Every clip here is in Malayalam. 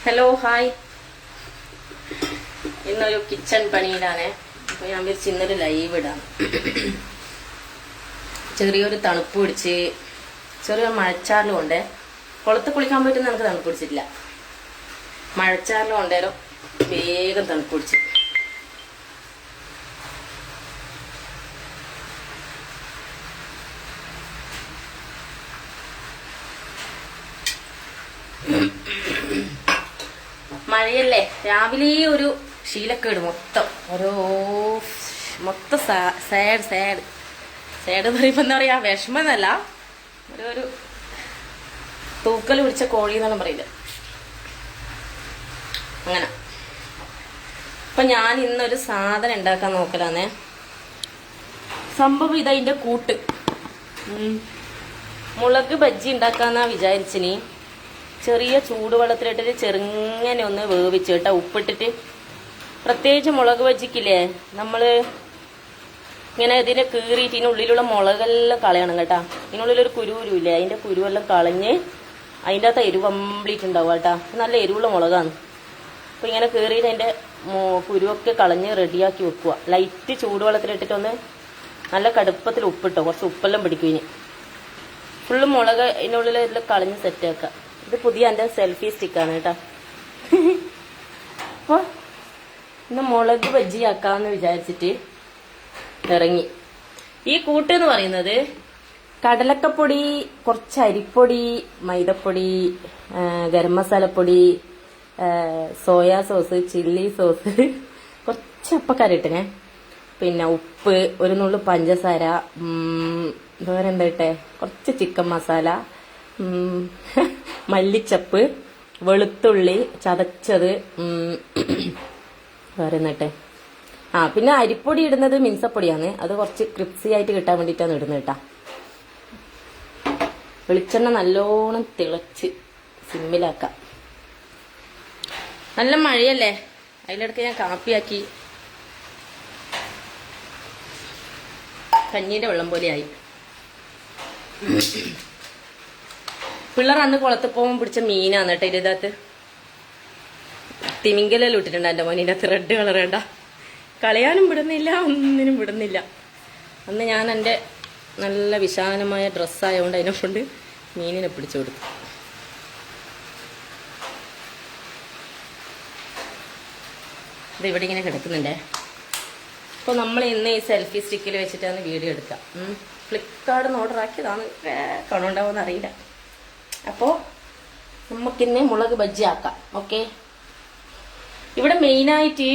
Hello hi. ഇന്നൊരു കിച്ചൺ പണിയിലാണ്. അപ്പോൾ ഞാൻ വിചാരിച്ചു ഇന്നൊരു ലൈവ് ഇടാം. ചെറിയൊരു തണുപ്പ് പിടിച്ച് ചെറിയൊരു മഴച്ചാറിലും ഉണ്ട്. കുളത്ത് കുളിക്കാൻ പറ്റുന്ന എനിക്ക് തണുപ്പ് പിടിച്ചിട്ടില്ല. മഴച്ചാറിലും ഉണ്ടേലും വേഗം തണുപ്പ് പിടിച്ച്. മഴയല്ലേ, രാവിലെ ഒരു ശീലക്കേട് മൊത്തം മൊത്തം സാഡ് സാഡ് സാഡ് എന്ന് പറയുമ്പോൾ എന്താ പറയാ, വിഷമെന്നല്ല, ഒരു തൂക്കൽ പിടിച്ച കോഴി എന്നെല്ലാം പറയില്ല അങ്ങനെ. അപ്പൊ ഞാൻ ഇന്നൊരു സാധനം ഉണ്ടാക്കാൻ നോക്കലാന്നേ. സംഭവം ഇതതിന്റെ കൂട്ട് മുളക് ബജ്ജി ഉണ്ടാക്കാന്നാ വിചാരിച്ചിനി. ചെറിയ ചൂടുവെള്ളത്തിലിട്ടിട്ട് ചെറുങ്ങനെ ഒന്ന് വേവിച്ച് കേട്ടോ, ഉപ്പിട്ടിട്ട്. പ്രത്യേകിച്ച് മുളക് ബജ്ജിക്കില്ലേ, നമ്മൾ ഇങ്ങനെ ഇതിനെ കീറിയിട്ട് ഇതിനുള്ളിലുള്ള മുളകെല്ലാം കളയണം കേട്ടോ. ഇതിനുള്ളിലൊരു കുരുവില്ലേ, അതിൻ്റെ കുരുവെല്ലാം കളഞ്ഞ് അതിൻ്റെ അകത്ത് എരിവ് കംപ്ലീറ്റ് ഉണ്ടാവും കേട്ടോ. നല്ല എരിവുള്ള മുളകാണ്. അപ്പോൾ ഇങ്ങനെ കീറിയിട്ട് അതിൻ്റെ കുരുവൊക്കെ കളഞ്ഞ് റെഡിയാക്കി വെക്കുക. ലൈറ്റ് ചൂടുവെള്ളത്തിലിട്ടിട്ടൊന്ന് നല്ല കടുപ്പത്തിൽ ഉപ്പിട്ടോ, കുറച്ച് ഉപ്പെല്ലാം പിടിക്കും ഇനി. ഫുള്ള് മുളക് ഇതിനുള്ളിൽ എല്ലാം കളഞ്ഞ് സെറ്റാക്കുക. ഇത് പുതിയ എൻ്റെ സെൽഫി സ്റ്റിക്കാണ് കേട്ടോ. അപ്പോൾ ഇന്ന് മുളക് ബജ്ജി ആക്കാമെന്ന് വിചാരിച്ചിട്ട് ഇറങ്ങി. ഈ കൂട്ട് എന്ന് പറയുന്നത് കടലക്കപ്പൊടി, കുറച്ച് അരിപ്പൊടി, മൈദപ്പൊടി, ഗരം മസാലപ്പൊടി, സോയാ സോസ്, ചില്ലി സോസ്, കുറച്ച് അപ്പക്കരയിട്ടേ, പിന്നെ ഉപ്പ്, ഒരു നുള്ളു പഞ്ചസാര, വേറെ എന്താ ഇട്ടെ, കുറച്ച് ചിക്കൻ മസാല, മല്ലിച്ചപ്പ്, വെളുത്തുള്ളി ചതച്ചത്, വേറെ എന്നിട്ടെ പിന്നെ അരിപ്പൊടി ഇടുന്നത് മിൻസപ്പൊടിയാണ്. അത് കുറച്ച് ക്രിപ്സി ആയിട്ട് കിട്ടാൻ വേണ്ടിയിട്ടാണ് ഇടുന്നത് കേട്ടാ. വെളിച്ചെണ്ണ നല്ലോണം തിളച്ച് സിമ്മിലാക്കാം. നല്ല മഴയല്ലേ, അതിലിടക്ക് ഞാൻ കാപ്പിയാക്കി കഞ്ഞീൻ്റെ വെള്ളം പോലെയായി. പിള്ളേർ അന്ന് കുളത്ത് പോകുമ്പോൾ പിടിച്ച മീനാണ് കേട്ടോ ഇതിനകത്ത്. തിമിങ്കലെല്ലാം ഇട്ടിട്ടുണ്ട് എൻ്റെ മോനിനകത്ത്, റെഡ് കളർ വേണ്ട. കളയാനും വിടുന്നില്ല, ഒന്നിനും വിടുന്നില്ല. അന്ന് ഞാൻ എൻ്റെ നല്ല വിശാലമായ ഡ്രസ്സായതുകൊണ്ട് അതിനെ കൊണ്ട് മീനിനെ പിടിച്ചു കൊടുത്തു. ഇത് ഇവിടെ ഇങ്ങനെ കിടക്കുന്നുണ്ടേ. അപ്പോൾ നമ്മൾ ഇന്ന് ഈ സെൽഫി സ്റ്റിക്കിൽ വെച്ചിട്ടാണ് വീഡിയോ എടുക്കാം. ഫ്ലിപ്കാർട്ടിൽ നിന്ന് ഓർഡർ ആക്കിയതാണ്, കാണുണ്ടാവുമെന്ന് അറിയില്ല. അപ്പോൾ നമുക്കിന്ന് മുളക് ബജ്ജി ആക്കാം. ഓക്കെ, ഇവിടെ മെയിനായിട്ട്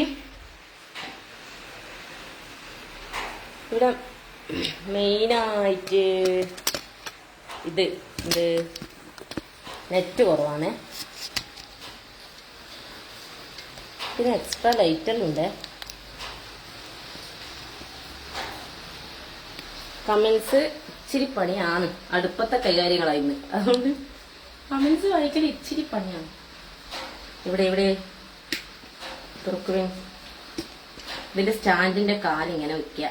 ഇത് നെറ്റ് കുറവാണ്. പിന്നെ എക്സ്ട്രാ ലൈറ്റെല്ലാം ഉണ്ട്. കമൻസ് ഇച്ചിരി പണിയാണ്, അടുപ്പത്തെ കൈകാര്യങ്ങളായിരുന്നു. അതുകൊണ്ട് കമൻസ് വായിക്കൽ ഇച്ചിരി പണിയാണ്. ഇവിടെ തുറക്കുകയും ഇതിന്റെ സ്റ്റാൻഡിന്റെ കാലിങ്ങനെ വെക്കുക.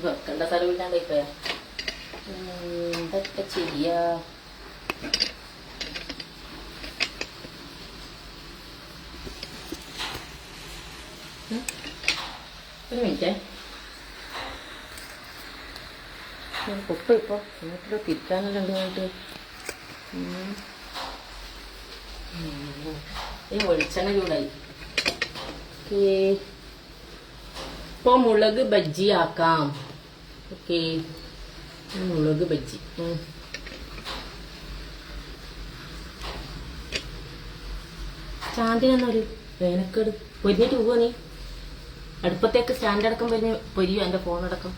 വെക്കേണ്ട സ്ഥലമില്ലാണ്ട് ഇപ്പൊ എന്തൊക്കെ ചെയ്യാ. ഒരു മിനിറ്റേ, പൊട്ടും ഇപ്പൊ വീട്ടിൽ തിരിക്കാനെല്ലാം ഉണ്ട്. ഈ വെളിച്ചെണ്ണ ചൂടായി. ഇപ്പൊ മുളക് ബജ്ജി ആക്കാം. ഓക്കെ, മുളക് ബജ്ജി. സ്റ്റാൻഡിനൊന്നൊരു വേനക്കേട്. പൊരിഞ്ഞിട്ട് പോവാ നീ അടുപ്പത്തേക്ക്. സ്റ്റാൻഡ് അടക്കം പൊരിയോ എൻ്റെ ഫോണടക്കം.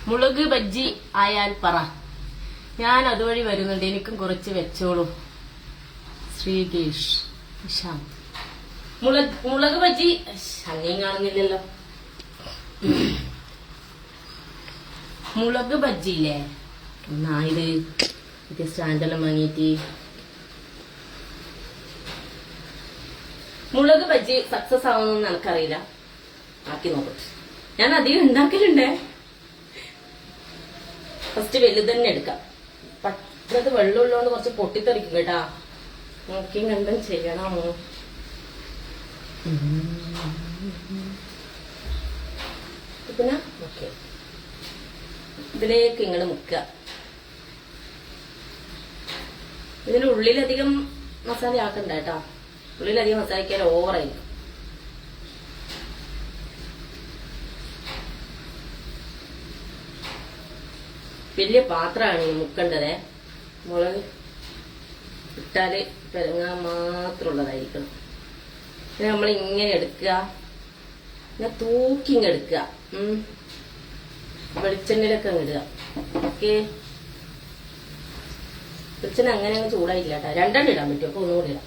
മുളക് ബജ്ജി ആയാൽ പറ, ഞാൻ അതുവഴി വരുന്നുണ്ട്, എനിക്കും കുറച്ച് വെച്ചോളൂ. ശ്രീകേഷ് ശാന്ത്. മുളക് ബജ്ജി അങ്ങനെയും കാണുന്നില്ലല്ലോ. മുളക് ബജ്ജിയില്ലേ, ഇത് സ്റ്റാൻഡെല്ലാം വാങ്ങിയിട്ട്. മുളക് ബജ്ജി സക്സസ് ആവുമെന്ന് എനിക്കറിയില്ല, ആക്കി നോക്കട്ടെ. ഞാൻ അധികം ഉണ്ടാക്കലുണ്ടേ. ഫസ്റ്റ് വലുത് തന്നെ എടുക്കാം. പറ്റത് വെള്ളമുള്ളതുകൊണ്ട് കുറച്ച് പൊട്ടിത്തെറിക്കും കേട്ടാ. നോക്കി കണ്ടും ചെയ്യണമോ. പിന്നെ ഓക്കെ, ഇതിലേക്ക് ഇങ്ങോട്ട് മുക്കുക. ഇതിന്റെ ഉള്ളിലധികം മസാല ആക്കണ്ട കേട്ടോ. ഉള്ളിലധികം മസാലയ്ക്കാൻ ഓവറായിരിക്കും. വലിയ പാത്രമാണ് ഈ മുക്കേണ്ടത്. മുളക് ഇട്ടാല് പെരങ്ങാൻ മാത്രമുള്ളതായിരിക്കണം. പിന്നെ നമ്മൾ ഇങ്ങനെ എടുക്കുക, പിന്നെ തൂക്കി ഇങ്ങ് എടുക്കുക. വെളിച്ചെണ്ണയിലൊക്കെ ഇടുക. ഓക്കെ, വെളിച്ചെണ്ണ അങ്ങനെ അങ്ങ് ചൂടായില്ല കേട്ടോ. രണ്ടെണ്ണം ഇടാൻ പറ്റും. അപ്പൊ ഒന്നുകൂടി ഇടാം.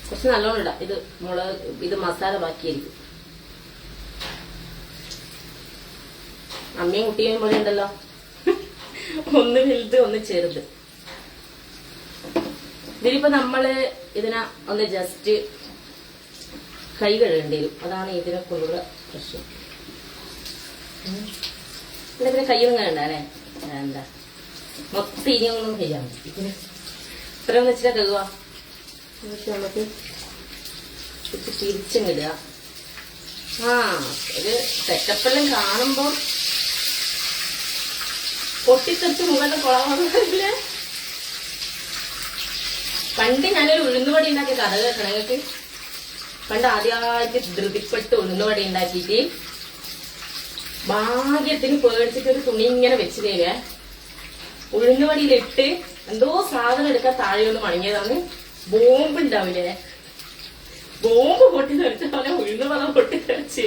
കുറച്ച് നല്ലോണം ഇടാം. ഇത് മസാല ബാക്കിയായിരിക്കും. അമ്മയും കുട്ടിയും പോലെ ഉണ്ടല്ലോ, ഒന്ന് വലുത് ഒന്ന് ചെറുത്. ഇതിലിപ്പോ നമ്മള് ഇതിനെ ഒന്ന് ജസ്റ്റ് കൈ കഴുകേണ്ടി വരും. അതാണ് ഇതിനെ കൊണ്ടുള്ള പ്രശ്നം. പിന്നെ കൈയൊന്നും കഴുകണ്ടേ, എന്താ മൊത്തം ഇനിയൊന്നും ചെയ്യാൻ പറ്റും. ഇത്രയൊന്നും വെച്ചിട്ടാ കഴുകുക. നമുക്ക് തിരിച്ചിടുക. ഒരു സെറ്റപ്പെല്ലാം കാണുമ്പോ പൊട്ടിത്തെറിച്ച് മുഖത്തെ കുളമാറില്ലേ. പണ്ട് ഞാനൊരു ഉഴുന്നുവടി ഉണ്ടാക്കിയ കഥ കേൾക്കണം നിങ്ങൾക്ക്. പണ്ട് ആദ്യമായിട്ട് ധൃതിപ്പെട്ട് ഉഴുന്നുവടി ഉണ്ടാക്കിയിട്ട് ഭാഗ്യത്തിന് പേടിച്ചിട്ട് ഒരു തുണി ഇങ്ങനെ വെച്ച് തരുവേ. ഉഴുന്നുവടിയിലിട്ട് എന്തോ സാധനം എടുക്കാൻ താഴെ ഒന്ന് മടങ്ങിയതാണ്. ബോംബ് ഉണ്ടാവില്ലേ, ബോംബ് പൊട്ടിത്തെറിച്ച പോലെ ഉഴുന്നുവട പൊട്ടിത്തെറിച്ച്.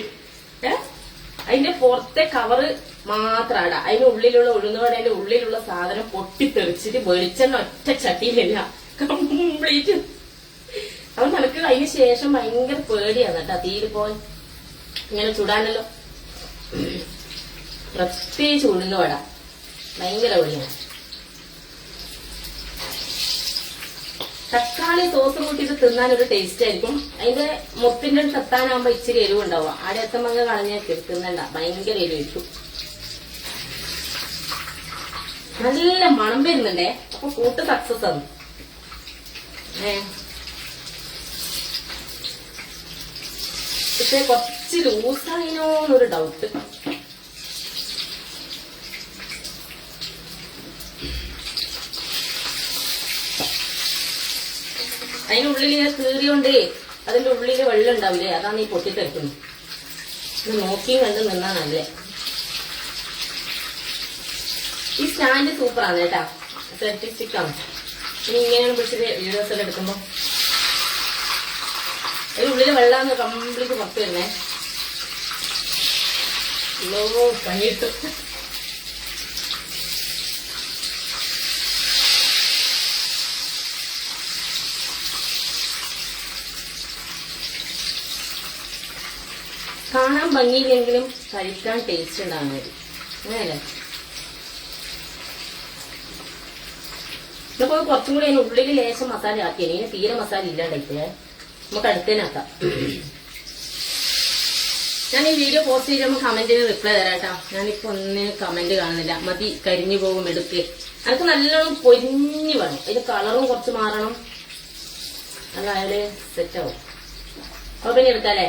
അതിന്റെ പുറത്തെ കവറ് മാത്രം ഇടാം. അതിന്റെ ഉള്ളിലുള്ള ഉഴുന്നുവടേന്റെ ഉള്ളിലുള്ള സാധനം പൊട്ടിത്തെറിച്ചിട്ട് വെളിച്ചെണ്ണ ഒറ്റ ചട്ടിയിലില്ല, കംപ്ലീറ്റ്. അപ്പൊ നമുക്ക് അതിന് ശേഷം ഭയങ്കര പേടിയാണ് കേട്ടോ തീയിൽ പോയി ഇങ്ങനെ ചുടാനല്ലോ. പ്രത്യേകിച്ച് ഉഴുന്നുവട ഭയങ്കര പേടിയാണ്. തക്കാളി സോസ് കൂട്ടിയിട്ട് തിന്നാൻ ഒരു ടേസ്റ്റ് ആയിരിക്കും. അതിന്റെ മുത്തിന്റെ തത്താനാകുമ്പോ ഇച്ചിരി എരിവ് ഉണ്ടാവും. ആടെ എത്തുമ്പോ കളഞ്ഞൊക്കെ തിന്നണ്ട, ഭയങ്കര എരിവിട്ടു. നല്ല മണം വരുന്നുണ്ടേ. അപ്പൊ കൂട്ട് സക്സസ് ആണ്. പക്ഷെ കുറച്ച് ലൂസായിനോന്നൊരു ഡൗട്ട്. അതിനുള്ളിൽ ഇങ്ങനെ കീറിയോണ്ടേ അതിന്റെ ഉള്ളില് വെള്ളം ഉണ്ടാവില്ലേ, അതാണ് ഈ പൊട്ടിത്തെറിക്കുന്നത്. നോക്കിയും കണ്ട് നിന്നാ നല്ലേ. ഈ സ്റ്റാൻഡ് സൂപ്പറാണ് കേട്ടാ, സെൽഫി സ്റ്റിക്കാണ്. ഇനി ഇങ്ങനെയാണ് പിടിച്ചിട്ട് വീഡിയോസ് എല്ലാം എടുക്കുമ്പോ അതിനുള്ളില് വെള്ളാന്ന് കംപ്ലീറ്റ് പുറത്ത് വരുന്നേ. പണിയിട്ടു. കാണാൻ ഭംഗിയില്ലെങ്കിലും കഴിക്കാൻ ടേസ്റ്റ് ഉണ്ടാകുന്ന മതി, അങ്ങനെയല്ലേ. ഇപ്പൊ കുറച്ചും കൂടി അതിന് ഉള്ളിൽ ലേശം മസാല ആക്കിയാണ്. ഇനി തീരെ മസാല ഇല്ലാണ്ടായിട്ടേ നമുക്ക് അടുത്തേനാക്കാം. ഞാൻ ഈ വീഡിയോ പോസ്റ്റ് ചെയ്യുമ്പോൾ കമന്റിന് റിപ്ലൈ തരാട്ടാ. ഞാനിപ്പോ ഒന്നിന് കമന്റ് കാണുന്നില്ല. മതി, കരിഞ്ഞു പോകും എടുക്ക്. എനിക്ക് നല്ലോണം പൊരിഞ്ഞു വേണം. അതിന്റെ കളറും കുറച്ച് മാറണം, അതായത് സെറ്റാവും. അപ്പൊ പിന്നെ എടുക്കാല്ലേ.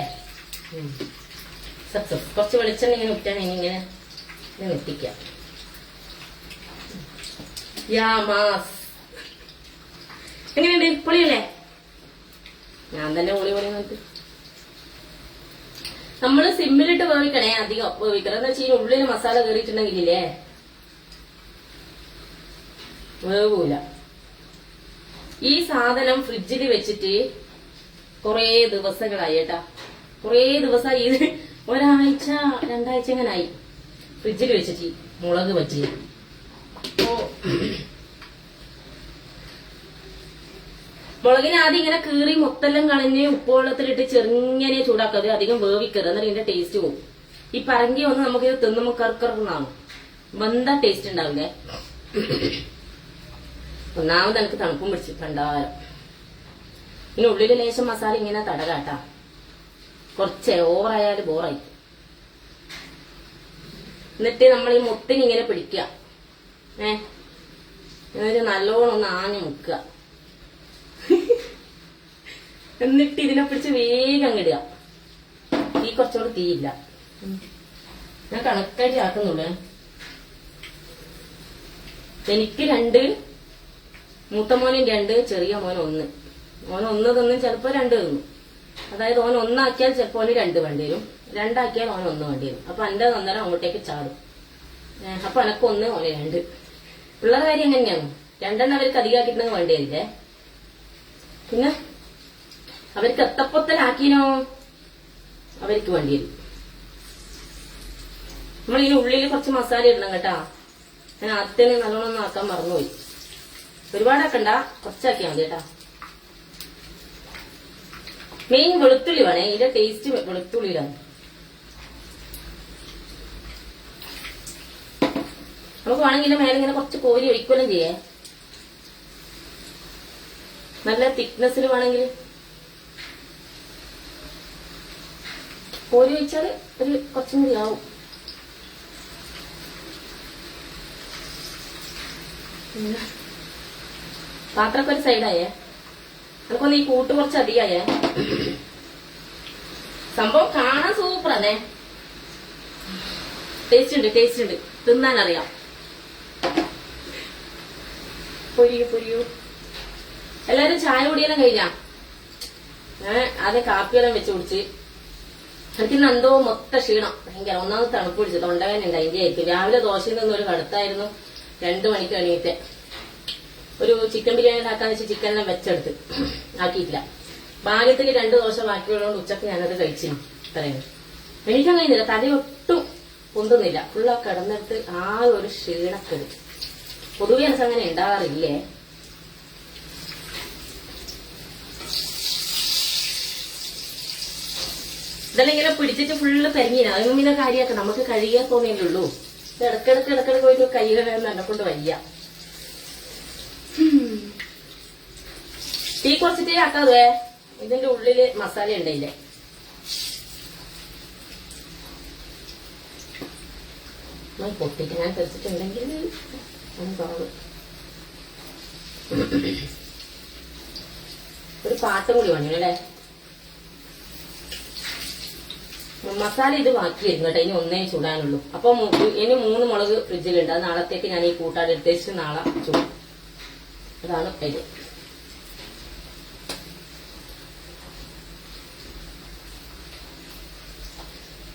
സക്സസ്. കുറച്ച് വെളിച്ചെണ്ണ ഇങ്ങനെ വിറ്റാൻ ഇങ്ങനെ വെട്ടിക്കാം. എങ്ങനെയുണ്ട്? പൊളിയല്ലേ? ഞാൻ തന്നെ പൊളി നോക്കി. നമ്മള് സിമ്മിലിട്ട് വേവിക്കണേ, അധികം വേവിക്കണം. എന്ന് വെച്ചാൽ ഉള്ളിൽ മസാല കയറിയിട്ടുണ്ടെങ്കിലേ വേവൂല. ഈ സാധനം ഫ്രിഡ്ജിൽ വെച്ചിട്ട് കൊറേ ദിവസങ്ങളായി കേട്ടാ. കൊറേ ദിവസമായി. ഇത് ഒരാഴ്ച 2 ആഴ്ച എങ്ങനെ ആയി ഫ്രിഡ്ജിൽ വെച്ചിട്ട് മുളക് പറ്റി. അപ്പോ മുളകിന് ആദ്യം ഇങ്ങനെ കീറി മൊത്തെല്ലാം കളഞ്ഞ് ഉപ്പുവെള്ളത്തിലിട്ട് ചെറുങ്ങനെ ചൂടാക്കരുത്, അധികം വേവിക്കരുത്. എന്നിട്ട് ഇതിന്റെ ടേസ്റ്റ് പോകും. ഈ പറങ്കി ഒന്ന് നമുക്ക് തിന്നുമ്പോ കറുക്കറുന്നാണ്, വെന്ത ടേസ്റ്റ് ഉണ്ടാവില്ലേ. ഒന്നാമത് എനിക്ക് തണുപ്പും പിടിച്ച് കണ്ടാരം. ഇനി ഉള്ളിൽ ലേശം മസാല ഇങ്ങനെ തടകാട്ടാ, കുറച്ച് ഓവറായാലും ബോറായി. എന്നിട്ട് നമ്മൾ ഈ മുട്ടിന് ഇങ്ങനെ പിടിക്കുക, എന്നിട്ട് നല്ലോണം ഒന്ന് ആഞ്ഞു മുക്കുക. എന്നിട്ട് ഇതിനെ പിടിച്ച് വേഗം ഇടുക. തീ കുറച്ചുകൂടി തീയില്ല, ഞാൻ കണക്കായിട്ട് ആക്കുന്നുള്ളൂ. എനിക്ക് 2, മൂത്ത മോനും 2, ചെറിയ മോൻ 1. ഓൻ 1 തിന്നും, ചിലപ്പോ 2 തിന്നും. അതായത് ഓൻ 1 ആക്കിയാൽ ചിലപ്പോൾ 2 വേണ്ടി വരും, 2 ആക്കിയാൽ ഓൻ 1 വേണ്ടി വരും. അപ്പൊ എന്റെ അന്നേരം അങ്ങോട്ടേക്ക് ചാടും. അപ്പൊ എനക്ക് 1, ഓന് 2. പിള്ളേരുടെ കാര്യം എങ്ങനെയാണ്, 2 അവർക്ക് അധികമാക്കിയിട്ടുണ്ടെങ്കിൽ വേണ്ടി വരില്ലേ. പിന്നെ അവർക്ക് എത്തപ്പൊത്തലാക്കിനോ അവർക്ക് വേണ്ടി വരും. നമ്മൾ ഈ ഉള്ളിൽ കുറച്ച് മസാല ഇടണം കേട്ടാ. ഞാൻ ആദ്യത്തിന് നല്ലോണം ആക്കാൻ മറന്നുപോയി. ഒരുപാടാക്കണ്ട, കുറച്ചാക്കിയാൽ മതി കേട്ടാ. മെയിൻ വെളുത്തുള്ളി വേണേ, ഇതിന്റെ ടേസ്റ്റ് വെളുത്തുള്ളിയിലാണ്. നമുക്ക് വേണമെങ്കിൽ മേലെ ഇങ്ങനെ കുറച്ച് കോരി ഒഴിക്കുകയും ചെയ്യേ, നല്ല തിക്നെസ്സിൽ വേണമെങ്കിൽ കോരി ഒഴിച്ചാൽ ഒരു കുറച്ചും കൂടി ആവും. പാത്രമൊക്കെ ഒരു സൈഡായേ, നമുക്കൊന്ന് ഈ കൂട്ട് കുറച്ച് അധികമായേ. സംഭവം കാണാൻ സൂപ്പറാണേ, ടേസ്റ്റ് ഉണ്ട്, തിന്നാൻ അറിയാം. പൊരിയൂ. എല്ലാരും ചായ കുടിയെല്ലാം കഴിഞ്ഞാ? ഞാൻ ആദ്യം കാപ്പിയെല്ലാം വെച്ച് കുടിച്ച്. എനിക്കിന്ന് എന്തോ മൊത്തം ക്ഷീണം, ഭയങ്കര. ഒന്നാമത് തണുപ്പ് പിടിച്ചു, തൊണ്ടവേദന ഉണ്ട്, അതിന്റെ ആയിരിക്കും. രാവിലെ ദോശയിൽ നിന്ന് ഒരു കടുത്തായിരുന്നു. 2 മണിക്ക് എണീറ്റ് ഒരു ചിക്കൻ ബിരിയാണി ഉണ്ടാക്കാന്ന് വെച്ച് ചിക്കനെല്ലാം വെച്ചെടുത്ത് ആക്കിയിട്ടില്ല. ഭാഗ്യത്തിൽ 2 ദോശ ബാക്കിയുള്ളതുകൊണ്ട് ഉച്ചക്ക് ഞാനത് കഴിച്ചു. ഇത്രയും എനിക്കും കഴിയുന്നില്ല, തലയൊട്ടും പൊന്തുന്നില്ല. ഫുള്ളാ കിടന്നിട്ട് ആ ഒരു ക്ഷീണക്കെട്. പൊതുവെ എനിക്ക് അങ്ങനെ ഉണ്ടാകാറില്ലേ. ഇതെല്ലാം ഇങ്ങനെ പിടിച്ചിട്ട് ഫുള്ള് കരിഞ്ഞില്ല. അതൊന്നും പിന്നെ കാര്യമാക്കാം, നമുക്ക് കഴുകിയാൽ തോന്നിയല്ലുള്ളൂ. ഇടക്കിടക്ക് പോയിട്ട് കൈ കഴുകാൻ എന്നെ കൊണ്ട് വയ്യ. തീ കുറച്ചിട്ടേ ആക്കാതെ, ഇതിന്റെ ഉള്ളില് മസാല ഉണ്ടായില്ലേ. പൊട്ടിക്കാൻ തെറിച്ചിട്ടുണ്ടെങ്കിൽ ഒരു പാട്ടും കൂടി വേണം അല്ലേ. മസാല ഇത് ബാക്കിയായിരുന്നു കേട്ടോ, ഇനി 1 ചൂടാനുള്ളൂ. അപ്പൊ ഇനി 3 മുളക് ഫ്രിഡ്ജിലുണ്ട്. അത് നാളത്തേക്ക് ഞാൻ ഈ കൂട്ടാട് എടുത്തേച്ച് നാളെ ചൂടും. അതാണ് ഇത്.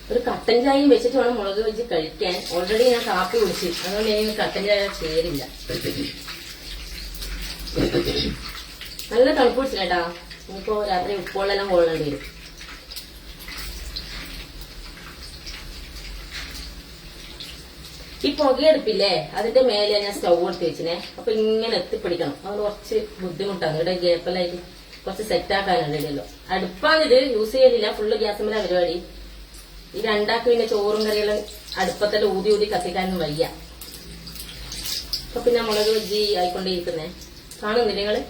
ഒരു കട്ടൻ ചായയും വെച്ചിട്ട് വേണം മുളക് വെച്ച് കഴിക്കാൻ. ഓൾറെഡി ഞാൻ കാപ്പി കുടിച്ചു, അതുകൊണ്ട് എനിക്ക് കട്ടൻ ചായ ചേരില്ല. നല്ല തണുപ്പ് പിടിച്ചില്ലേട്ടാ. ഇനിയിപ്പോ രാത്രി ഉപ്പുവെള്ളം കൊള്ളേണ്ടി വരും. ഈ പുകയെടുപ്പില്ലേ, അതിന്റെ മേലെ ഞാൻ സ്റ്റൗ എടുത്ത് വെച്ചിനെ. അപ്പൊ ഇങ്ങനെ എത്തിപ്പിടിക്കണം, അത് കുറച്ച് ബുദ്ധിമുട്ടാണ്. ഇവിടെ ഗ്യാപ്പെല്ലായിട്ട് കുറച്ച് സെറ്റാക്കാനുണ്ടല്ലോ. അടുപ്പാണിത്, യൂസ് ചെയ്യലില്ല, ഫുള്ള് ഗ്യാസുമല്ല പരിപാടി. ഈ 2ആക്ക് പിന്നെ ചോറും കറികളും അടുപ്പത്തെല്ലാം ഊതി കത്തിക്കാനും വയ്യ. അപ്പൊ പിന്നെ മുളക് ബജ്ജി ആയിക്കൊണ്ടേയിരിക്കുന്നേ. കാണുന്നില്ല നിങ്ങള്?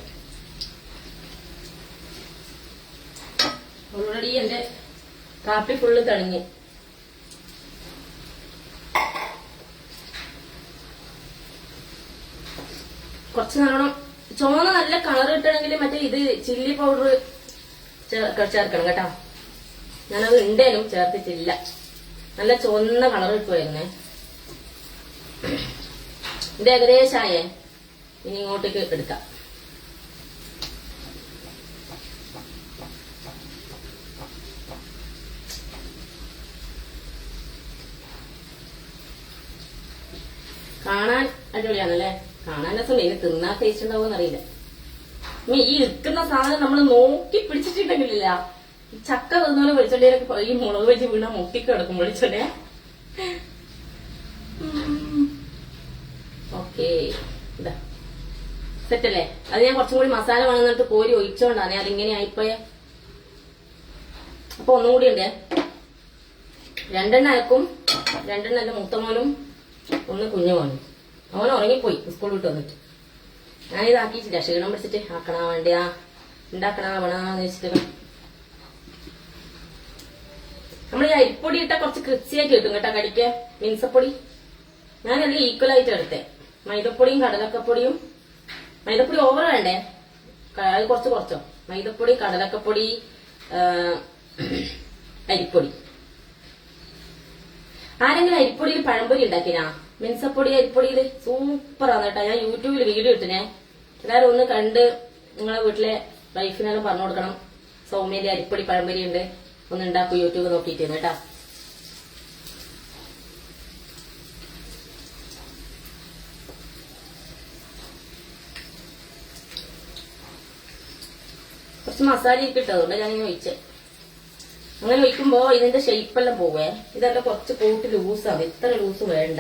ഓൾറെഡി എന്റെ കാപ്പി ഫുള്ള് തണിഞ്ഞ്. കുറച്ച് നല്ലോണം ചുവന്ന നല്ല കളർ കിട്ടണമെങ്കിൽ മറ്റേ ഇത് ചില്ലി പൗഡർ ചേർക്കണം കേട്ടോ. ഞാനത് ഉണ്ടേലും ചേർത്തിട്ടില്ല. നല്ല ചുവന്ന കളർ കിട്ടുമായിരുന്നേ. ഇത് ഏകദേശമായേ, ഇനി ഇങ്ങോട്ടേക്ക് എടുക്കാം. കാണാൻ അടിപൊളിയാണല്ലേ, കാണാൻ രസം. ഇനി തിന്നാൻ ടേസ്റ്റ് ഉണ്ടാവുമെന്ന് അറിയില്ല. ഈ ഇരിക്കുന്ന സാധനം നമ്മൾ നോക്കി പിടിച്ചിട്ടുണ്ടെങ്കിലില്ല, ഈ ചക്ക തിന്നോലെ വെളിച്ചെണ്ണയിലൊക്കെ ഈ മുളക് വെച്ച് വീണ മുട്ടിക്ക് കിടക്കും വെളിച്ചെണ്ണ. ഓക്കേ, ഇതാ സെറ്റല്ലേ. അത് ഞാൻ കുറച്ചും കൂടി മസാല വേണമെന്നിട്ട് കോരി ഒഴിച്ചോണ്ടാണ് അതിങ്ങനെ ആയിപ്പോയെ. അപ്പൊ ഒന്നും കൂടി ഉണ്ടേ, 2 അയക്കും, 2 എന്റെ മൂത്ത മോനും 1 കുഞ്ഞു മോനും. അവൻ ഉറങ്ങിപ്പോയി സ്കൂൾ വിട്ട് വന്നിട്ട്. ഞാനിതാക്കിയിട്ടില്ല, ക്ഷീണം പിടിച്ചിട്ട് ആക്കണ വേണ്ടിയാ. ഉണ്ടാക്കണമെന്ന് വെച്ചിട്ട് നമ്മൾ ഈ അരിപ്പൊടി ഇട്ട കുറച്ച് ക്രിസ്പിയാക്കി കിട്ടും കേട്ടോ കടിക്ക്. മിൻസപ്പൊടി ഞാനതിൽ ഈക്വൽ ആയിട്ട് എടുത്തേ. മൈദപ്പൊടിയും കടലക്കപ്പൊടിയും, മൈദപ്പൊടി ഓവർ വേണ്ടേ, അത് കുറച്ചോ. മൈദപ്പൊടി, കടലക്കപ്പൊടി, അരിപ്പൊടി. ആരെങ്കിലും അരിപ്പൊടിയിൽ പഴംപൊരി ഉണ്ടാക്കിനാ? മിൻസപ്പൊടി അരിപ്പൊടിയിൽ സൂപ്പറാണ് കേട്ടോ. ഞാൻ യൂട്യൂബിൽ വീഡിയോ ഇട്ടിനെ, എല്ലാവരും ഒന്ന് കണ്ട് നിങ്ങളെ വീട്ടിലെ വൈഫിനെല്ലാം പറഞ്ഞു കൊടുക്കണം. സൗമ്യന്റെ അരിപ്പൊടി പഴംപൊരി ഉണ്ട്, ഒന്ന് ഉണ്ടാക്കും യൂട്യൂബ് നോക്കിയിട്ട് കേട്ടാ. കുറച്ച് മസാല ഇട്ടതുകൊണ്ട് ഞാനിങ്ങനെ ഒഴിച്ചേ. അങ്ങനെ ഒഴിക്കുമ്പോ ഇതിന്റെ ഷേപ്പെല്ലാം പോവേ. ഇതെല്ലാം കുറച്ച് കൂട്ടി ലൂസാണ്, ഇത്ര ലൂസ് വേണ്ട.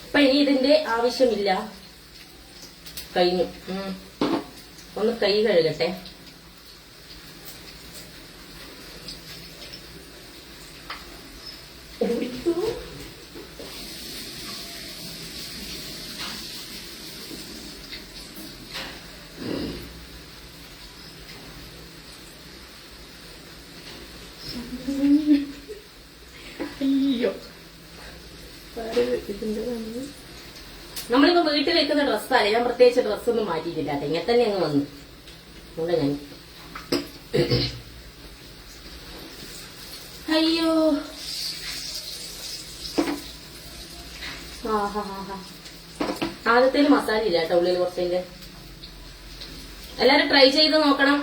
അപ്പൊ ഇനി ഇതിന്റെ ആവശ്യമില്ല. കഴിഞ്ഞു. ഒന്ന് കൈ കഴുകട്ടെ. അയ്യോ, നമ്മളിപ്പോ വീട്ടിൽ വെക്കുന്ന ഡ്രസ്സല്ലേ, ഞാൻ പ്രത്യേകിച്ച് ഡ്രസ്സൊന്നും മാറ്റിയിട്ടില്ല കേട്ടോ. ഇങ്ങനെ തന്നെ അങ്ങ് വന്നു. അതുകൊണ്ട് ഞാൻ അയ്യോ ആദ്യത്തേല് മസാല ഇല്ല കേട്ടോ, ഉള്ളിൽ കുറച്ചതിന്റെ. എല്ലാരും ട്രൈ ചെയ്ത് നോക്കണം.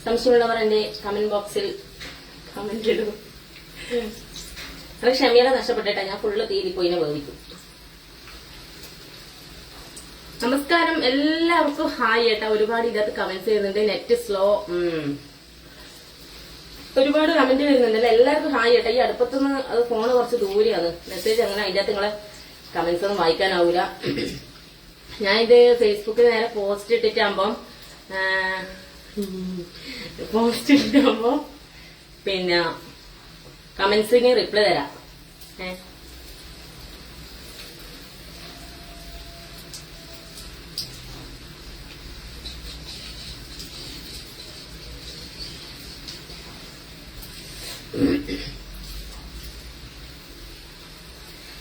സംശയമുള്ളവർ എന്റെ കമന്റ് ബോക്സിൽ കമന്റ് ഇടും. അത് ക്ഷമയുടെ നഷ്ടപ്പെട്ടേട്ടാ, ഞാൻ ഫുള്ള് തീരിപ്പോയിനെ വേവിക്കും. നമസ്കാരം എല്ലാവർക്കും ഹായ് ഏട്ടാ. ഒരുപാട് ഇതിനകത്ത് കമന്റ്സ് ചെയ്യുന്നുണ്ട്. നെറ്റ് സ്ലോ, ഒരുപാട് കമന്റ് വരുന്നുണ്ടല്ലോ. എല്ലാവർക്കും ഹായ് ഏട്ടാ. ഈ അടുപ്പത്തുനിന്ന് അത് ഫോണ് കുറച്ച് ദൂരെയാണ്, മെസ്സേജ് അങ്ങനെ അതിന്റെ അകത്ത് നിങ്ങളെ കമന്റ്സ് ഒന്നും വായിക്കാനാവൂല. ഞാനിത് ഫേസ്ബുക്കിൽ നേരെ പോസ്റ്റ് ഇട്ടിട്ടാകുമ്പോ പിന്നെ കമന്റ്സിന് റിപ്ലൈ തരാം.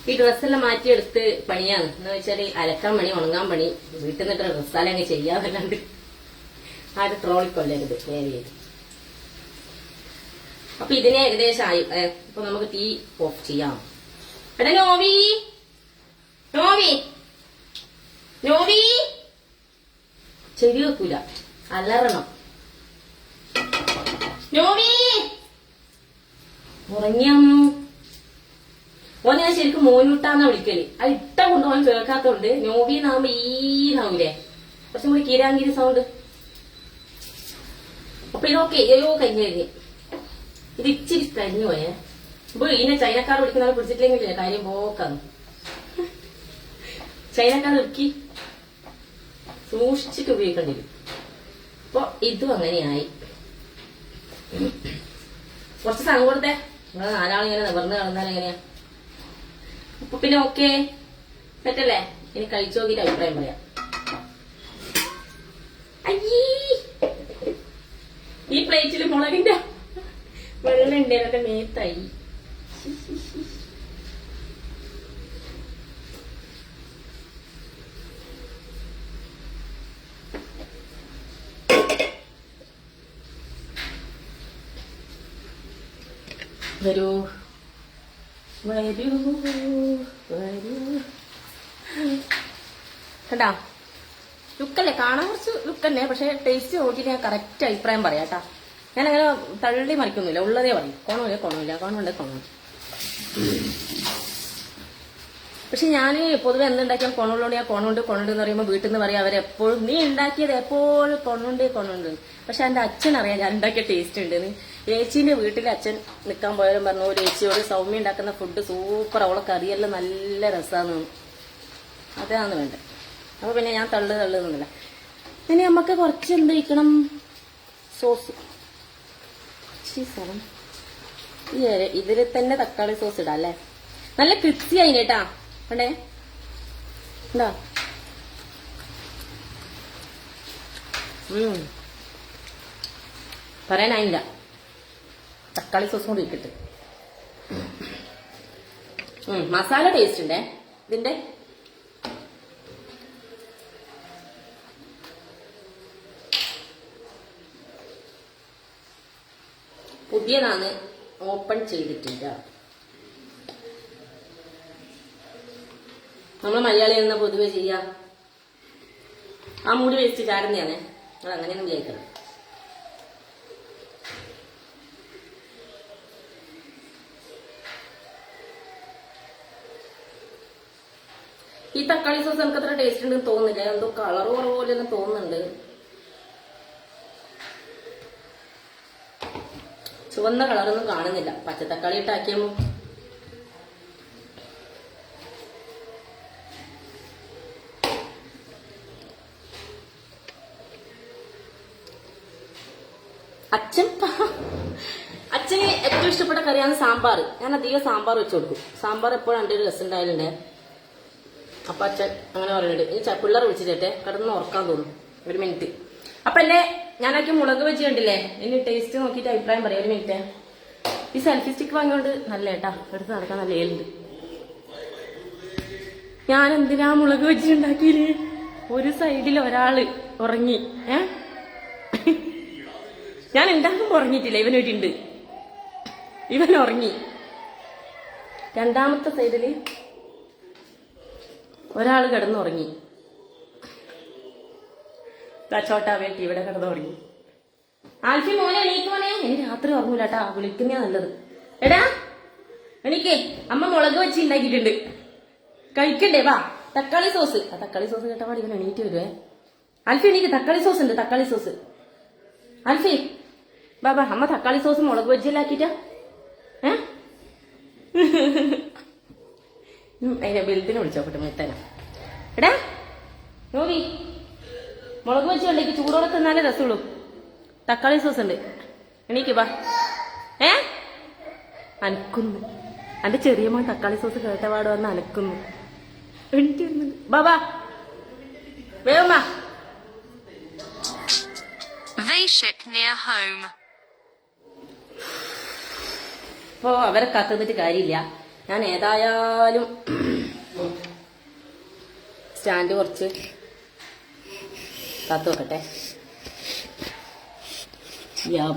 ഈ ഡ്രസ്സെല്ലാം മാറ്റിയെടുത്ത് പണിയാണ്. എന്ന് വെച്ചാല് അലക്കാൻ പണി, ഉണങ്ങാൻ പണി, വീട്ടിൽ നിന്നിട്ട് ഡ്രസ്സാലും അങ്ങ് ചെയ്യാന്നല്ലാണ്ട് ആരും ട്രോളിക്കൊല്ലരുത് വേറെ. അപ്പൊ ഇതിനെ ഏകദേശം ആയി. ഇപ്പൊ നമുക്ക് തീ ഓഫ് ചെയ്യാം. എടാ നോവി, നോവി, നോവി, ചെവി വെക്കൂല, അലറണം. നോവി ഉറങ്ങിയാന്നു. ഓൻ ഞാൻ ശരിക്കും മോനൂട്ടാന്നാ വിളിക്കല്. അത് ഇട്ട കൊണ്ട് ഓൻ കേൾക്കാത്തോണ്ട് നോവീന്നാവുമ്പോ ഈന്നാവൂലേ, കുറച്ചും കൂടി കീരാങ്കിരി സൗണ്ട്. അപ്പൊ ഇതൊക്കെ അയ്യോ കഴിഞ്ഞ് ഇത് ഇച്ചിരി കരിഞ്ഞു പോയേ. ഇപ്പൊ ഇതിനെ ചൈനക്കാർ വിളിക്കുന്ന പിടിച്ചിട്ടില്ലെങ്കിലേ കാര്യം പോക്കാന്ന്. ചൈനക്കാർ ഇറക്കി സൂക്ഷിച്ചിട്ട് ഉപയോഗിക്കേണ്ടി വരും. അപ്പൊ ഇതും അങ്ങനെയായി. കുറച്ച് സാധനം കൊടുത്തേ, നിങ്ങൾ നാലാളിങ്ങനെ നിവർന്ന് കളന്നാൽ എങ്ങനെയാ? അപ്പൊ പിന്നെ ഓക്കെ സെറ്റല്ലേ? ഇനി കഴിച്ചു നോക്കിയിട്ട് അഭിപ്രായം പറയാം. അയ്യേ, ഈ പ്ലേറ്റില് മുളകിന്റെ വെള്ളം ഉണ്ട്, എന്നൊക്കെ മേത്തായി. വരൂ വരൂ വരൂ. കേട്ടാ, ലുക്കല്ലേ, കാണാൻ കുറച്ച് ലുക്കല്ലേ, പക്ഷെ ടേസ്റ്റ് നോക്കിയിട്ട് ഞാൻ കറക്റ്റ് അഭിപ്രായം പറയാം കേട്ടാ. ഞാനങ്ങനെ തള്ളി മറിക്കൊന്നുമില്ല, ഉള്ളതേ പറയും. കോണമില്ല കോണമില്ല, കോണമുണ്ട് കോണം. പക്ഷെ ഞാൻ പൊതുവെ എന്തുണ്ടാക്കിയാൽ കൊണുള്ളോണ്ട് ഞാൻ കൊണുണ്ട് എന്ന് പറയുമ്പോൾ വീട്ടിൽ നിന്ന് പറയാം അവരെപ്പോഴും നീ ഉണ്ടാക്കിയത് എപ്പോഴും കൊണുണ്ട്. പക്ഷെ എന്റെ അച്ഛൻ അറിയാം ഞാൻ ഉണ്ടാക്കിയ ടേസ്റ്റ് ഉണ്ടെന്ന്. ഏച്ചീന്റെ വീട്ടിൽ അച്ഛൻ നിൽക്കാൻ പോയാലും പറഞ്ഞു, ഒരു ഏച്ചിയോട് സൗമ്യ ഉണ്ടാക്കുന്ന ഫുഡ് സൂപ്പർ, അവളെ കറിയെല്ലാം നല്ല രസമാണെന്ന്. അതാണ് വേണ്ടത്. അപ്പൊ പിന്നെ ഞാൻ തള്ളുന്നില്ല. ഇനി നമുക്ക് കുറച്ച് എന്ത് വയ്ക്കണം, സോസ്. ഇതിൽ തന്നെ തക്കാളി സോസ് ഇടാം അല്ലേ? നല്ല ക്രിസ്പി ആയിട്ടാ. കണ്ടേ, എന്താ പറയാനായില്ല. തക്കാളി സോസും കൂടി ഇട്ടിട്ട് മസാല ടേസ്റ്റ് ഉണ്ടേ ഇതിന്റെ. പുതിയതാണ്, ഓപ്പൺ ചെയ്തിട്ടില്ല. നമ്മൾ മലയാളി എന്ന പൊതുവെ ചെയ്യാ ആ മൂടി വേസ്റ്റ് ചാടുന്നതാണ്. നിങ്ങൾ അങ്ങനെയൊന്നും വിചാരിക്കണം. ഈ തക്കാളി സോസ് എനിക്ക് അത്ര ടേസ്റ്റ് ഉണ്ടെന്ന് തോന്നുന്നില്ല. എന്തോ കളർ കുറവ് പോലെ തന്നെ തോന്നുന്നുണ്ട്. ചുവന്ന കളറൊന്നും കാണുന്നില്ല. പച്ചത്തക്കാളി ഇട്ടാക്കിയപ്പോ അച്ഛന് ഏറ്റവും ഇഷ്ടപ്പെട്ട കറിയാണ് സാമ്പാർ. ഞാൻ അധികം സാമ്പാർ വെച്ച് കൊടുക്കും. സാമ്പാർ എപ്പോഴും എൻ്റെ ഒരു രസം ഉണ്ടായാലുണ്ട്. അപ്പൊ അച്ഛൻ അങ്ങനെ പറയുന്നുണ്ട്. ഇനി പിള്ളേർ വിളിച്ചിട്ടേ കിടന്ന് ഉറക്കാൻ തോന്നും. ഒരു മിനിറ്റ്. അപ്പൊ എന്നെ ഞാനാക്കി മുളക് വെച്ച് കണ്ടില്ലേ, ഇനി ടേസ്റ്റ് നോക്കിയിട്ട് അഭിപ്രായം പറയാം. ഒരു മിനിറ്റ്. ഈ സെൽഫി സ്റ്റിക്ക് വാങ്ങിയോണ്ട് നല്ല കേട്ടാ, എടുത്ത് നടക്കാൻ നല്ല ഏലുണ്ട്. ഞാൻ എന്തിനാ മുളക് വെച്ചിട്ടുണ്ടാക്കിയില്ലേ? ഒരു സൈഡിൽ ഒരാള് ഉറങ്ങി. ഞാൻ ഉണ്ടാക്കുമ്പോ ഉറങ്ങിയിട്ടില്ല, ഇവനൊരുണ്ട്. ഇവൻ ഉറങ്ങി. രണ്ടാമത്തെ സൈഡില് ഒരാള് കിടന്നുറങ്ങി. ചോട്ടാ വേണ്ടി ഇവിടെ കിടന്നുറങ്ങി. ആൽഫി മോനെ എണീക്ക് മോനെ. ഇനി രാത്രി ഉറങ്ങൂല കേട്ടാ, വിളിക്കുന്നേ നല്ലത്. എടാ എണീക്കേ, അമ്മ മുളക് വെച്ച് ഉണ്ടാക്കിയിട്ടുണ്ട്, കഴിക്കണ്ടേ? വാ. തക്കാളി സോസ്. ആ തക്കാളി സോസ് കേട്ടാ പാടി ഇവൻ എണീറ്റ് വരുവേ. ആൽഫി എണീക്ക്, തക്കാളി സോസ് ഉണ്ട്, തക്കാളി സോസ്. ആൽഫി ബാബാ, അമ്മ തക്കാളി സോസ് മുളക് വെച്ചില്ലാക്കിട്ടാ. അതിനെ ബെൽറ്റിനെ വിളിച്ചോട്ടെ മുത്തന. എടാ നോവി, മുളക് വെച്ച് കണ്ടേക്ക് ചൂടോടെ തിന്നാലേ രസമുള്ളൂ. തക്കാളി സോസ് ഉണ്ട്, എണീക്ക് വാ. അനക്കുന്നു എന്റെ ചെറിയ മോൻ തക്കാളി സോസ് കേട്ടപാട് വന്ന് അനക്കുന്നു. എണീറ്റ് വരുന്നുണ്ട്. ബാബാ വേഗം വാ. ഇപ്പോ അവരെ കാത്തുനിന്നിട്ട് കാര്യമില്ല. ഞാൻ ഏതായാലും സ്റ്റാൻഡ് കുറച്ച് കാത്തു വെക്കട്ടെ.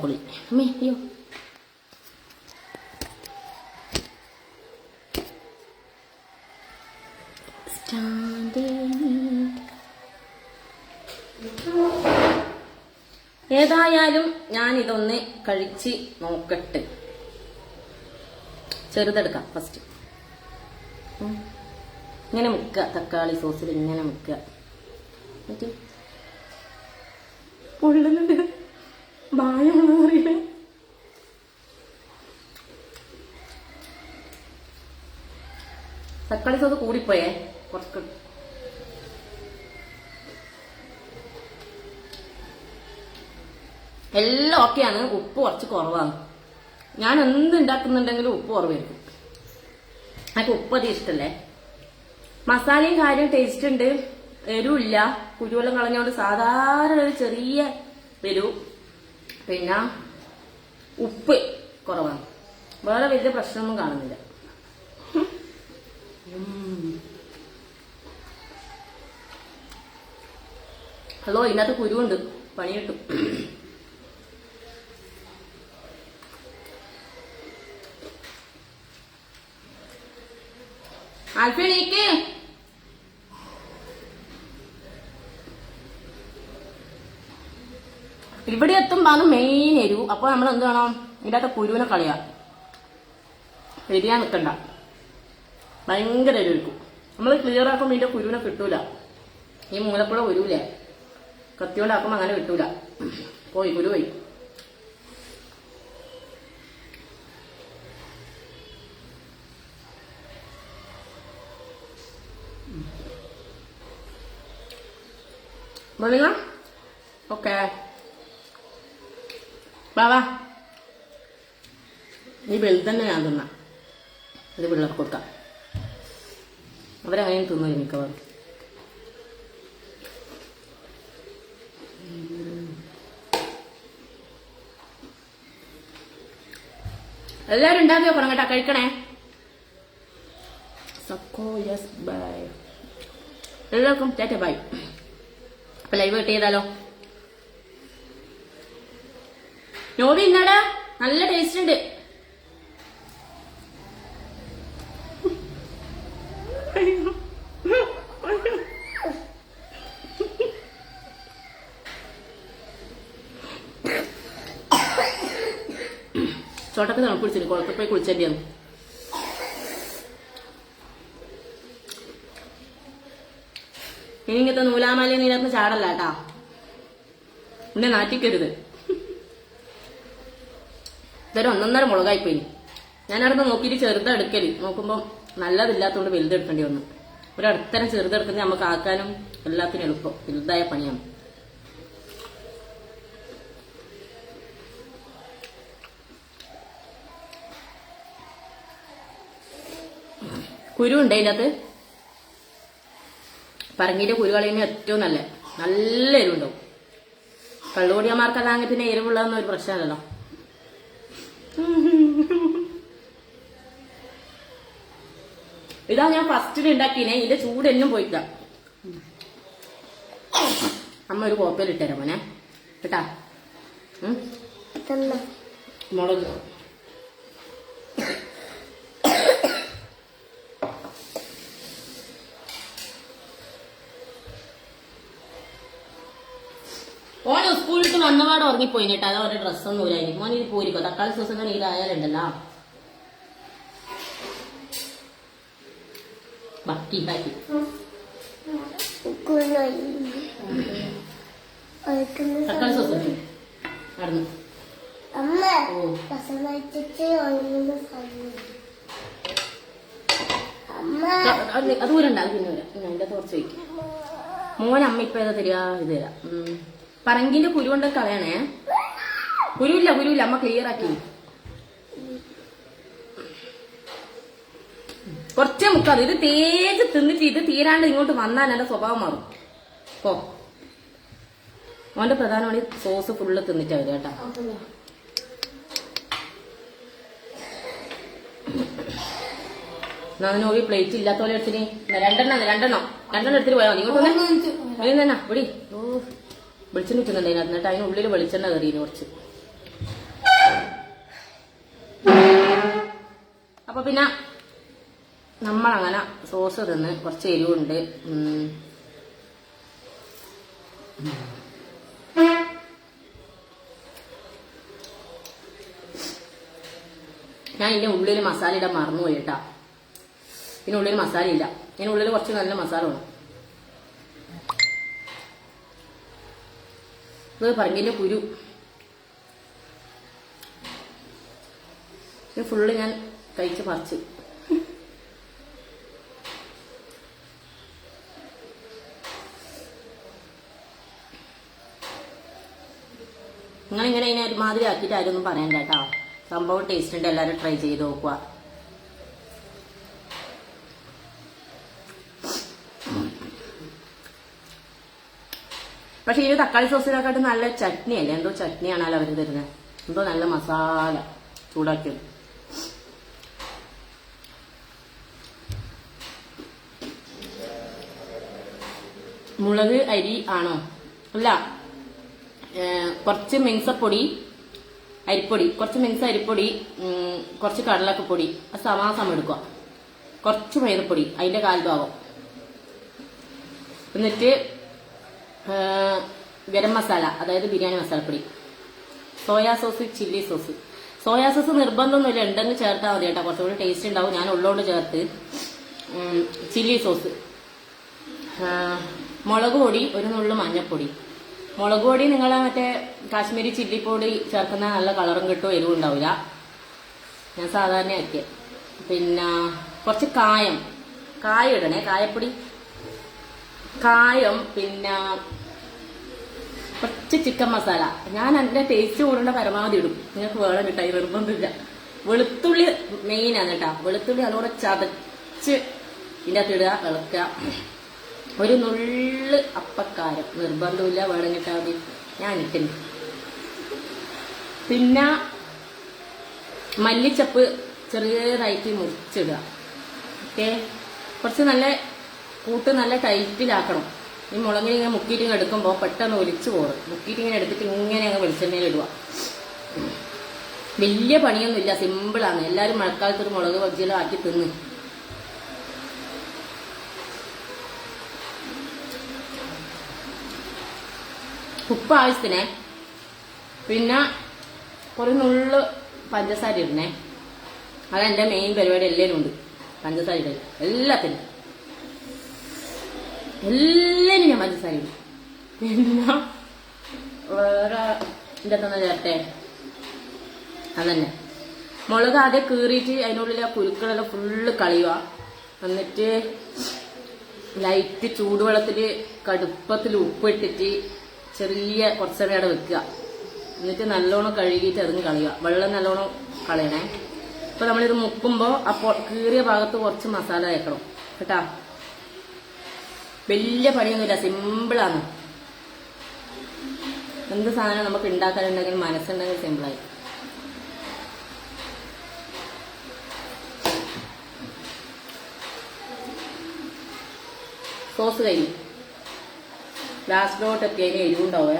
പൊളി അമ്മേ. അയ്യോ സ്റ്റാൻഡ്. ഏതായാലും ഞാൻ ഇതൊന്ന് കഴിച്ച് നോക്കട്ടെ. ചെറുതെടുക്കാം ഫസ്റ്റ്. ഇങ്ങനെ മുക്കുക, തക്കാളി സോസിൽ ഇങ്ങനെ മുക്കുക. പൊള്ളുന്നുണ്ട്, ഭയമാണെന്ന് അറിയില്ല. തക്കാളി സോസ് കൂടിപ്പോയേ കുറച്ച്. എല്ലാം ഓക്കെയാണ്, ഉപ്പ് കുറച്ച് കുറവാണ്. ഞാൻ എന്ത് ഉണ്ടാക്കുന്നുണ്ടെങ്കിലും ഉപ്പ് കുറവായിരിക്കും. എനിക്ക് ഉപ്പ് അധികം ഇഷ്ടല്ലേ. മസാലയും കാര്യം ടേസ്റ്റ് ഉണ്ട്, എരിവില്ല. കുരുവെല്ലാം കളഞ്ഞോണ്ട് സാധാരണ ഒരു ചെറിയ എരിവ്. പിന്നെ ഉപ്പ് കുറവാണ്. വേറെ വലിയ പ്രശ്നമൊന്നും കാണുന്നില്ല. ഹലോ, ഇതിനകത്ത് കുരുവുണ്ട്, പണി കിട്ടും. ആൽഫിക്ക് ഇവിടെ എത്തുമ്പോഴാണ് മെയിൻ എരിവ്. അപ്പൊ നമ്മൾ എന്ത് വേണം, ഇതിന്റെ കുരുവിനെ കളയാ. എരിയാൻ നിൽക്കണ്ട, ഭയങ്കര എരിവെടുക്കും. നമ്മൾ ക്ലിയർ ആക്കുമ്പോൾ ഇതിന്റെ കുരുവിനെ കിട്ടൂല. ഈ മൂലപ്പുഴ കുരുവില്ലേ, കത്തിയോണ്ടാക്കുമ്പോ അങ്ങനെ കിട്ടൂല. പോയി കുരു പോയി. Boleh nggak? Oke. Bawa. Ini beltnya yang tuh nak. Ini benar kota. Apa yang ini tuh ini kawan? എല്ലാവരും ഉണ്ടാക്കി നോക്കണം കേട്ടോ, കഴിക്കണേ. Succour yes by. എല്ലാവർക്കും ടാറ്റ ബൈ. അപ്പൊ ലൈവ് കട്ട് ചെയ്താലോ? നോവി ഇന്നാടാ നല്ല ടേസ്റ്റ് ഉണ്ട്. ചോട്ടൊക്കെ തണുപ്പ് പിടിച്ചിട്ട് കുളത്തിൽ പോയി കുളിച്ചേണ്ടിയാണ്. ഇനി ഇങ്ങനത്തെ നൂലാമാല നീരത്ത് ചാടല്ല കേട്ടാ, എന്നെ നാറ്റിക്കരുത്. ഇതൊരു 1.5 മുളകായിപ്പോയി. ഞാനവിടുന്ന് നോക്കിയിട്ട് ചെറുതെടുക്കല് നോക്കുമ്പോൾ നല്ലതില്ലാത്തതുകൊണ്ട് വലുതെടുക്കേണ്ടി വന്നു. ഒരടുത്തരം ചെറുതെടുക്കുന്നത് നമുക്ക് ആക്കാനും എല്ലാത്തിനും എളുപ്പം, വലുതായ പണിയാണ്. കുരു ഉണ്ട് അതിനകത്ത്. പറങ്കിന്റെ കുരു കളയുന്ന ഏറ്റവും നല്ല എരിവുണ്ടാവും. കള്ളുകൂടിയന്മാർക്കല്ലാങ്കിൽ പിന്നെ എരിവുള്ളതെന്ന് ഒരു പ്രശ്നമല്ലല്ലോ. ഇതാ ഞാൻ ഫസ്റ്റിന് ഉണ്ടാക്കിനെ, ഇതിന്റെ ചൂട് എന്നും പോയിട്ട. അമ്മ ഒരു കോപ്പയിൽ ഇട്ടുതരാം മോനെ കേട്ടാ. മുളക് ഓന് സ്കൂളിട്ട് വന്നപാട് ഉറങ്ങിപ്പോയി കേട്ടോ. അതാ ഒരു ഡ്രസ്സൊന്നും ഇല്ലായി. മോൻ ഇത് പോരിക്കോ, തക്കാളി സോസൊക്കെ നീരായാലുണ്ടല്ലോ ബാക്കി ബാക്കി തക്കാളി സോസ് നടന്നു. അത് ഊരണ്ട, പിന്നെ അതിന്റെ കുറച്ച് വയ്ക്കും. മോൻ അമ്മ ഇപ്പൊ ഏതാ തരിക? ഇത് തരാം. പറങ്കിന്റെ കുരു കൊണ്ട് കളയണേ. കുരുവില്ല അമ്മ ക്ലിയർ ആക്കി. കുറച്ചേ മുക്കാതെ. ഇത് തേച്ച് തിന്നിട്ട് ഇത് തീരാണ്ട് ഇങ്ങോട്ട് വന്നാൽ എന്റെ സ്വഭാവം മാറും. ഓ മോന്റെ പ്രധാനമാണ് സോസ് ഫുള്ള് തിന്നിട്ടാ വരിക കേട്ടാ. നോവി പ്ലേറ്റ് ഇല്ലാത്ത പോലെ എടുത്തിന്. രണ്ടെണ്ണം എടുത്തിട്ട് പോയാ മതി. ഇങ്ങോട്ട് തന്നെ ഇവിടെ. ഓ വെളിച്ചെണ്ണ ഇട്ടുന്നുണ്ട് അതിനകത്ത്. എന്നിട്ട് അതിനുള്ളിൽ വെളിച്ചെണ്ണ കയറിയിരുന്നു കുറച്ച്. അപ്പൊ പിന്നെ നമ്മളങ്ങനെ സോസ് തിന്ന് കുറച്ച് എരിവുണ്ട്. ഞാൻ ഇതിന്റെ ഉള്ളിൽ മസാല ഇടാൻ മറന്നുപോയി കേട്ടാ. ഇതിനുള്ളിൽ മസാല ഇല്ല. ഇതിനുള്ളിൽ കുറച്ച് നല്ല മസാല വേണം. ഇത് പറങ്കിന്റെ കുരു ഇത് ഫുള്ള് ഞാൻ കഴിച്ച് പറിച്ച്. നിങ്ങളിങ്ങനെ ഇതിനെ ഒരുമാതിരി ആക്കിയിട്ട് ആരൊന്നും പറയണ്ട കേട്ടോ. സംഭവം ടേസ്റ്റ് ഉണ്ട്. എല്ലാവരും ട്രൈ ചെയ്ത് നോക്കുക. പക്ഷെ ഈ തക്കാളി സോസിനെക്കാട്ടും നല്ല ചട്നിയല്ലേ, എന്തോ ചട്നിയാണല്ലോ അവർ തരുന്നത്. എന്തോ നല്ല മസാല ചൂടാക്കിയത്. മുളക് അരി ആണോ? അല്ല, കുറച്ച് മിൻസപ്പൊടി, അരിപ്പൊടി, കുറച്ച് മിൻസ അരിപ്പൊടി, കുറച്ച് കടലക്കപ്പൊടി, സമാസം എടുക്കുക. കുറച്ച് മൈദപ്പൊടി അതിന്റെ 1/4 ഭാഗം. എന്നിട്ട് ഗരം മസാല, അതായത് ബിരിയാണി മസാലപ്പൊടി, soya sauce, chilli sauce. Soya sauce നിർബന്ധമൊന്നുമില്ല, ഉണ്ടെങ്കിൽ ചേർത്താൽ മതി കേട്ടോ, കുറച്ചുകൂടി ടേസ്റ്റ് ഉണ്ടാവും. ഞാൻ ഉള്ളോണ്ട് ചേർത്ത്. ചില്ലി സോസ്, മുളക് പൊടി, ഒരു നുള്ളു മഞ്ഞപ്പൊടി. മുളക് പൊടി നിങ്ങൾ മറ്റേ കാശ്മീരി ചില്ലി പൊടി ചേർക്കുന്ന നല്ല കളറും കിട്ടും, എരിവും ഉണ്ടാവില്ല. ഞാൻ സാധാരണ ആക്കിയ. പിന്നെ കുറച്ച് കായം ഇടണേ, കായപ്പൊടി, കായം. പിന്നെ കുറച്ച് ചിക്കൻ മസാല. ഞാൻ അതിന്റെ ടേസ്റ്റ് കൂടേണ്ട പരമാവധി ഇടും. നിങ്ങൾക്ക് വേണം കിട്ടാൻ നിർബന്ധമില്ല. വെളുത്തുള്ളി മെയിനാണ് കേട്ടോ. വെളുത്തുള്ളി അതോടെ ചതച്ച് ഇതിൻ്റെ അകത്ത് ഇടുക, ഇളക്കുക. ഒരു നുള്ള് അപ്പക്കാരം നിർബന്ധമില്ല, വേണം കിട്ടാൽ മതി. ഞാൻ ഇട്ടില്ല. പിന്നെ മല്ലിച്ചപ്പ് ചെറിയതായിട്ട് മുറിച്ചിടുക. ഓക്കെ, കുറച്ച് നല്ല കൂട്ട് നല്ല ടൈറ്റിലാക്കണം. ഈ മുളകിന് ഇങ്ങനെ മുക്കിയിട്ട് ഇങ്ങനെ എടുക്കുമ്പോൾ പെട്ടെന്ന് ഒലിച്ചു പോകും. മുക്കിയിട്ട് ഇങ്ങനെ എടുത്തിട്ട് ഇങ്ങനെ അങ്ങ് വെളിച്ചെണ്ണയിൽ ഇടുക. വലിയ പണിയൊന്നുമില്ല, സിമ്പിളാണ്. എല്ലാവരും മഴക്കാലത്ത് ഒരു മുളക് ബജ്ജിയെല്ലാം ആക്കി തിന്ന്. ഉപ്പ് ആവശ്യത്തിനെ, പിന്നെ കുറേ നുള്ളു പഞ്ചസാര ഇടണേ. അതെന്റെ മെയിൻ പരിപാടി. എല്ലാവരും ഉണ്ട് പഞ്ചസാര ഇടൽ, എല്ലാത്തിനും ഞാൻ പഞ്ചസാര ഇടും. പിന്നെ വേറെ എന്താ ചേർത്തേ, അതന്നെ മുളക് ആദ്യം കീറിയിട്ട് അതിനുള്ളിൽ ആ കുരുക്കളെല്ലാം ഫുള്ള് കളയുക. എന്നിട്ട് ലൈറ്റ് ചൂടുവെള്ളത്തിൽ കടുപ്പത്തിൽ ഉപ്പിട്ടിട്ട് ചെറിയ കുറച്ച് സമയം അവിടെ വെക്കുക. എന്നിട്ട് നല്ലോണം കഴുകിയിട്ട് അതിന് കളയുക. വെള്ളം നല്ലോണം കളയണേ. അപ്പൊ നമ്മളിത് മുക്കുമ്പോൾ അപ്പോൾ കീറിയ ഭാഗത്ത് കുറച്ച് മസാല തേക്കണം കേട്ടാ. വലിയ പണിയൊന്നുമില്ല, സിമ്പിളാണ്. എന്ത് സാധനം നമുക്ക് ഉണ്ടാക്കാനുണ്ടെങ്കിൽ മനസ്സുണ്ടെങ്കിൽ സിമ്പിളായി. സോസ് കഴിഞ്ഞു. ലാസ്റ്റിലോട്ടൊക്കെ അതിന് എരിവുണ്ടാവേ.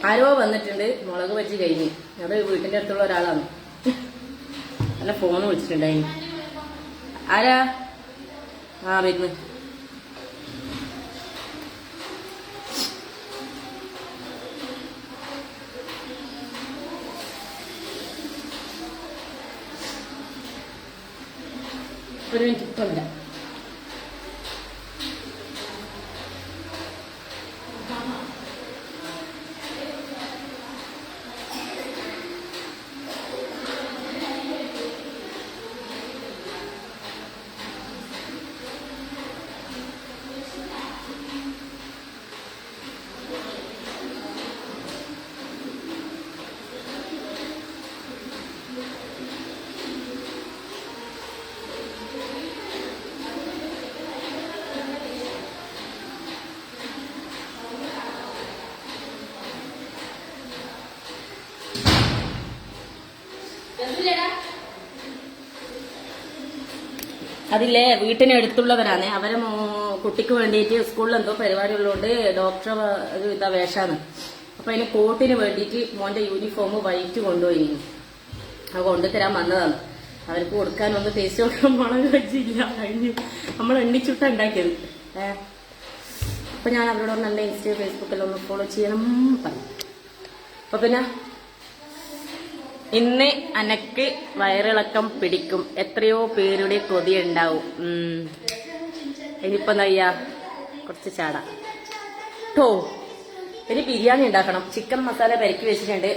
ആരോ വന്നിട്ടുണ്ട്, മുളക് ബജ്ജി കഴിഞ്ഞ്. അത് വീട്ടിന്റെ അടുത്തുള്ള ഒരാളാണ്. അല്ല, ഫോൺ വിളിച്ചിട്ടുണ്ടായിന്. ആരാ? ആ വരുന്നു. ഒരു മിനിറ്റ്, ഇപ്പം വരാം. അതില്ലേ വീട്ടിന് അടുത്തുള്ളവരാണ്. അവരെ കുട്ടിക്ക് വേണ്ടിയിട്ട് സ്കൂളിൽ എന്തോ പരിപാടി ഉള്ളതുകൊണ്ട് ഡോക്ടർ ഇതാ വേഷാണ്. അപ്പൊ അതിന് കോട്ടിന് വേണ്ടിയിട്ട് മോന്റെ യൂണിഫോം വൈറ്റ് കൊണ്ടുപോയി. അത് കൊണ്ടുതരാൻ വന്നതാണ്. അവർക്ക് കൊടുക്കാനൊന്ന് ടേസ്റ്റ് കൊടുക്കാൻ മുളക് വെച്ചില്ല. കഴിഞ്ഞു നമ്മൾ എണ്ണിച്ചുട്ട ഉണ്ടാക്കിയത്. അപ്പൊ ഞാൻ അവരോട് ഒന്ന് എന്റെ ഇൻസ്റ്റ ഫേസ്ബുക്കിൽ ഒന്ന് ഫോളോ ചെയ്യണം പറഞ്ഞു. അപ്പൊ പിന്നെ ഇന്ന് അനക്ക് വയറിളക്കം പിടിക്കും. എത്രയോ പേരുടെ കൊതി ഉണ്ടാവും. ഇനിയിപ്പോ എന്താ ചെയ്യാ, കുറച്ച് ചാട ട്ടോ. ഇനി ബിരിയാണി ഉണ്ടാക്കണം. ചിക്കൻ മസാല പെരക്കി വെച്ചിട്ടുണ്ട്.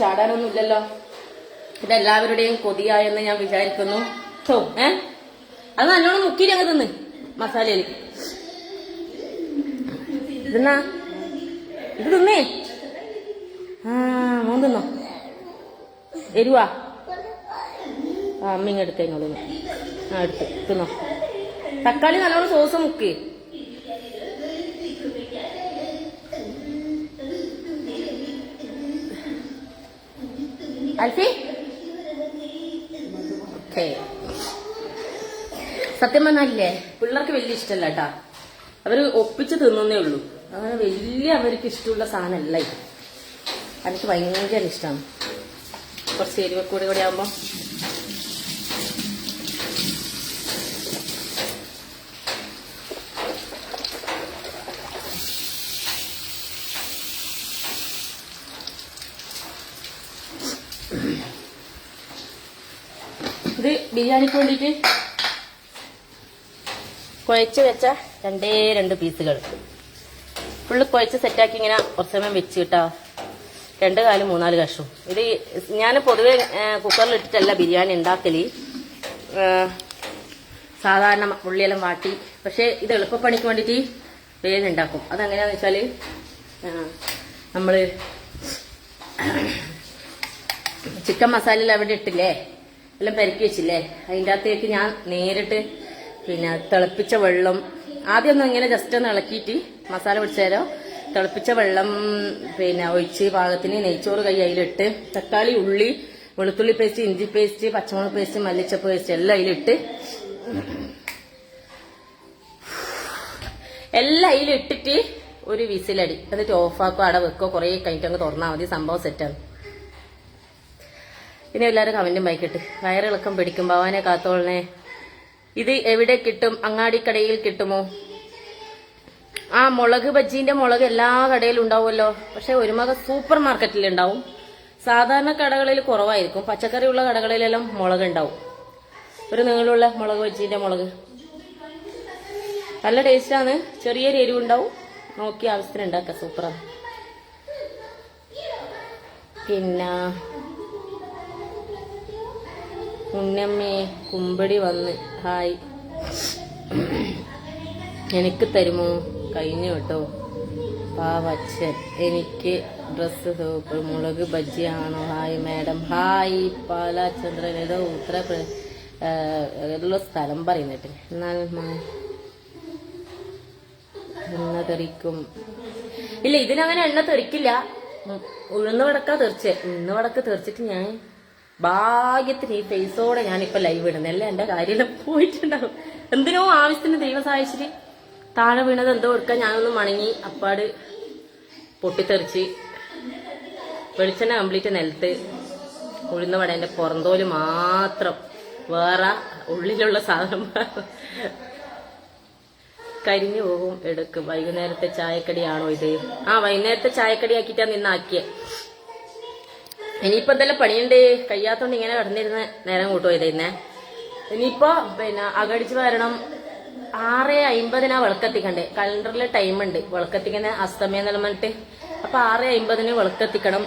ചാടാനൊന്നും ഇല്ലല്ലോ. ഇതെല്ലാവരുടെയും കൊതിയായെന്ന് ഞാൻ വിചാരിക്കുന്നു. ട്ടോ അത് നല്ലോണം മുക്കിയിട്ട് അങ്ങ് തിന്ന് മസാലയില്. ഇതെന്നാ ഇത് തിന്നേ. മോൻ തിന്നോ? എരുവാ? അമ്മ ഇങ്ങെടുത്ത് കഴിഞ്ഞോളൂ. എടുത്ത് തിന്നോ. തക്കാളി നല്ലോണം സോസ് മുക്ക്. അൽഫി ഓക്കേ. സത്യം പറഞ്ഞാലേ പിള്ളേർക്ക് വലിയ ഇഷ്ടമല്ല കേട്ടാ. അവര് ഒപ്പിച്ച് തിന്നുന്നേ ഉള്ളൂ. അങ്ങനെ വലിയ അവർക്ക് ഇഷ്ടമുള്ള സാധനമല്ല ഇത്. എനിക്ക് ഭയങ്കര ഇഷ്ടമാണ്. കുറച്ച് എരിവക്കൂടി കൂടി ആകുമ്പോൾ ഇത് ബിരിയാണിക്ക് വേണ്ടിയിട്ട് കുഴച്ച് വെച്ച 2 പീസുകൾ ഫുള്ള് കുഴച്ച് സെറ്റാക്കി ഇങ്ങനെ കുറച്ച് സമയം വെച്ച് കിട്ടാ. 2 കാലും 3-4 കഷ്ണവും. ഇത് ഞാൻ പൊതുവെ കുക്കറിൽ ഇട്ടിട്ടല്ല ബിരിയാണി ഉണ്ടാക്കല്. സാധാരണ ഉള്ളിയെല്ലാം വാട്ടി. പക്ഷെ ഇത് എളുപ്പപ്പണിക്ക് വേണ്ടിയിട്ട് വേഗം ഉണ്ടാക്കും. അതെങ്ങനെയാന്ന് വെച്ചാൽ നമ്മള് ചിക്കൻ മസാല അവിടെ ഇട്ടില്ലേ, എല്ലാം പെരക്കി വെച്ചില്ലേ, അതിൻ്റെ അകത്തേക്ക് ഞാൻ നേരിട്ട് പിന്നെ തിളപ്പിച്ച വെള്ളം ആദ്യം ഒന്ന് ഇങ്ങനെ ജസ്റ്റ് ഒന്ന് ഇളക്കിയിട്ട് മസാല പിടിച്ചേരോ തിളപ്പിച്ച വെള്ളം പിന്നെ ഒഴിച്ച് പാകത്തിന് നെയ്ച്ചോറ് കൈ അതിലിട്ട് തക്കാളി ഉള്ളി വെളുത്തുള്ളി പേസ്റ്റ് ഇഞ്ചി പേസ്റ്റ് പച്ചമുളക് പേസ്റ്റ് മല്ലിച്ചപ്പ് പേസ്റ്റ് എല്ലാം അതിലിട്ട് എല്ലാം അതിലിട്ടിട്ട് ഒരു വിസിലടി എന്നിട്ട് ഓഫാക്കോ അട വെക്കോ കുറെ കഴിഞ്ഞിട്ട് അങ്ങ് തുറന്നാൽ മതി സംഭവം സെറ്റാണ്. പിന്നെ എല്ലാവരും കമന്റും വായിക്കട്ടെ. വയറിളക്കം പിടിക്കും ഭവാനെ കാത്തോളനെ. ഇത് എവിടെ കിട്ടും? അങ്ങാടിക്കടയിൽ കിട്ടുമോ? ആ മുളക് ബജ്ജീന്റെ മുളക് എല്ലാ കടയിലും ഉണ്ടാവുമല്ലോ. പക്ഷെ ഒരുമക സൂപ്പർ മാർക്കറ്റിൽ ഉണ്ടാവും. സാധാരണ കടകളിൽ കുറവായിരിക്കും. പച്ചക്കറി ഉള്ള കടകളിലെല്ലാം മുളക് ഉണ്ടാവും. ഒരു നീളമുള്ള മുളക് ബജ്ജീന്റെ മുളക് നല്ല ടേസ്റ്റാണ്. ചെറിയൊരു എരിവ് ഉണ്ടാവും. നോക്കി ആവശ്യത്തിന് ഉണ്ടാക്കാം. സൂപ്പറാണ്. പിന്നെ ഉണ്ണമ്മേ കുമ്പടി വന്ന് ഹായ്. എനിക്ക് തരുമോ? കഴിഞ്ഞു കേട്ടോ പാവച്ചൻ. എനിക്ക് ഡ്രസ്സ് സൂപ്പർ. മുളക് ബജ്ജിയാണോ? Hi madam. ഹായ് പാലാചന്ദ്രൻ. ഏതോ ഉത്തരപ്രദേശ സ്ഥലം പറയുന്നിട്ട്. എന്നാൽ എണ്ണ തെറിക്കും. ഇല്ല, ഇതിനങ്ങനെ എണ്ണ തെറിക്കില്ല. ഉഴുന്ന് വടക്കാ തെറിച്ച്. ഉഴുന്ന് വടക്ക് തെറിച്ചിട്ട് ഞാൻ ഭാഗ്യത്തിന് ഈ ഫേസോടെ ഞാനിപ്പോ ലൈവ് ഇടുന്നത്. എല്ലാം എന്റെ കാര്യം പോയിട്ടുണ്ടാവും. എന്തിനോ ആവശ്യത്തിന് ദൈവം സഹായിച്ചിട്ട് താഴെ വീണത് എന്തോ എടുക്കാൻ ഞാനൊന്ന് മണങ്ങി അപ്പാട് പൊട്ടിത്തെറിച്ച് വെളിച്ചെണ്ണ കംപ്ലീറ്റ് നിലത്ത്. ഉഴുന്ന വടേന്റെ പുറന്തോല് മാത്രം, വേറെ ഉള്ളിലുള്ള സാധനം കരിഞ്ഞു പോകും. എടുക്കും. വൈകുന്നേരത്തെ ചായക്കടിയാണോ ഇത്? ആ വൈകുന്നേരത്തെ ചായക്കടി ആക്കിയിട്ടാ നിന്നാക്കിയേ. ഇനിയിപ്പോ എന്തെല്ലാം പണിയുണ്ട്. കഴിയാത്തോണ്ട് ഇങ്ങനെ കടന്നിരുന്ന് നേരം കൂട്ടും ഇതന്നെ. ഇനിയിപ്പോ പിന്നെ അകടിച്ച് വരണം. 6:50 വിളക്കെത്തിക്കണ്ടേ. കലണ്ടറിൽ ടൈം ഉണ്ട് വിളക്കെത്തിക്കുന്ന അസ്തമയം എന്നെല്ലാം പറഞ്ഞിട്ട്. അപ്പൊ 6:50 വിളക്കെത്തിക്കണം.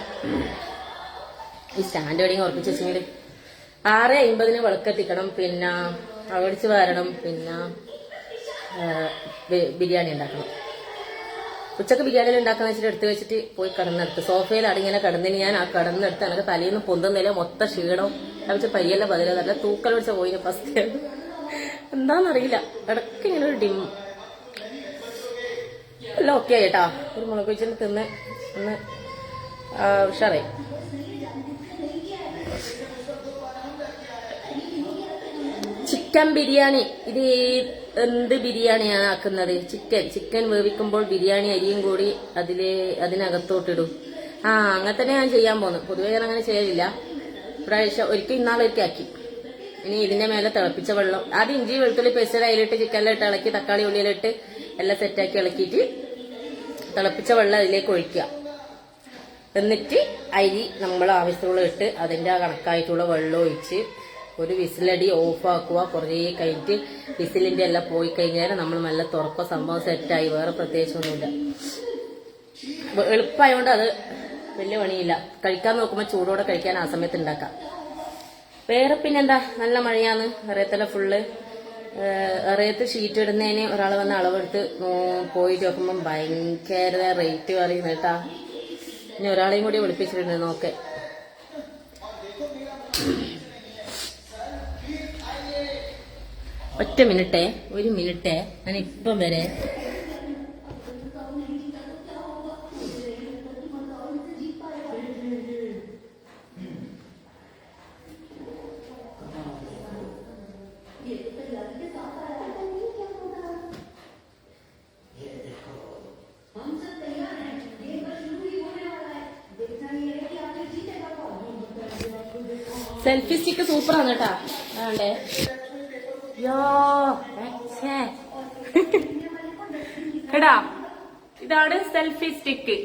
ഈ സ്റ്റാൻഡ് വേണമെങ്കിൽ ഉറപ്പിച്ച് വെച്ചെങ്കിൽ 6:50 വിളക്കെത്തിക്കണം. പിന്നെ അകടിച്ച് വരണം. പിന്നെ ബിരിയാണി ഉണ്ടാക്കണം. ഉച്ചക്ക് ബിരിയാണി ഉണ്ടാക്കുന്ന വെച്ചിട്ട് എടുത്ത് വെച്ചിട്ട് പോയി കിടന്നെടുത്ത് സോഫയിൽ അടിങ്ങനെ കിടന്നിന്. ഞാൻ ആ കിടന്നെടുത്ത് എനിക്ക് തലേന്ന് പൊന്തുന്നില്ല. മൊത്തം ക്ഷീണവും വെച്ച് പരിയല്ല ബദല നല്ല തൂക്കൽ വെച്ച പോയിന് ഫസ്റ്റ്. എന്താന്നറിയില്ല, ഇടയ്ക്ക് ഇങ്ങനെ ഒരു ഡിം. എല്ലാം ഓക്കെ ആയിട്ടാ. ഒരു മുളക് വെച്ചിട്ട് തിന്ന് ഒന്ന് ഉഷാറായി. ചിക്കൻ ബിരിയാണി. ഇത് എന്ത് ബിരിയാണിയാണ് ആക്കുന്നത്? ചിക്കൻ വേവിക്കുമ്പോൾ ബിരിയാണി അരിയും കൂടി അതിനകത്തോട്ടിടും. അങ്ങനെ തന്നെ ഞാൻ ചെയ്യാൻ പോകുന്നു. പൊതുവേ ഞാൻ അങ്ങനെ ചെയ്യലില്ല. പ്രാവശ്യം ഒരിക്കൽ ഇന്നാളൊരിക്കൽ ആക്കി. ഇനി ഇതിന്റെ മേലെ തിളപ്പിച്ച വെള്ളം. ആദ്യം ഇഞ്ചി വെളുത്തുള്ളി പേസ്റ്റ് അതിലിട്ട് ചിക്കനിലിട്ട് ഇളക്കി തക്കാളി ഉള്ളിയിലിട്ട് എല്ലാം സെറ്റാക്കി ഇളക്കിയിട്ട് തിളപ്പിച്ച വെള്ളം അതിലേക്ക് ഒഴിക്കുക. എന്നിട്ട് അരി നമ്മൾ ആവശ്യമുള്ള ഇട്ട് അതിന്റെ കണക്കായിട്ടുള്ള വെള്ളം ഒഴിച്ച് ഒരു വിസിലടി ഓഫാക്കുക. കുറേ കഴിഞ്ഞിട്ട് വിസിലിന്റെ എല്ലാം പോയി കഴിഞ്ഞാൽ നമ്മൾ നല്ല തുറക്കോ സംഭവം സെറ്റായി. വേറെ പ്രത്യേകിച്ചൊന്നുമില്ല. എളുപ്പമായതുകൊണ്ട് അത് വലിയ പണിയില്ല. കഴിക്കാൻ നോക്കുമ്പോൾ ചൂടോടെ കഴിക്കാൻ ആ സമയത്ത് ഉണ്ടാക്കാം. വേറെ പിന്നെന്താ, നല്ല മഴയാണ്. എറയത്തല ഫുള്ള്. എറയത്ത് ഷീറ്റ് ഇടുന്നതിന് ഒരാൾ വന്ന് അളവെടുത്ത് പോയിട്ട് നോക്കുമ്പം ഭയങ്കര റേറ്റ് പറയുന്നത് കേട്ടാ. ഇനി ഒരാളെയും കൂടി വിളിപ്പിച്ചിട്ടുണ്ട് നോക്കെ. ഒറ്റ മിനിറ്റേ, ഒരു മിനിറ്റേ, ഞാൻ ഇപ്പം വരെ. സെൽഫി സ്റ്റിക്ക് സൂപ്പറാണ് കേട്ടാ. ആണ്ടേ എടാ, ഇതാണ് സെൽഫി സ്റ്റിക്ക്.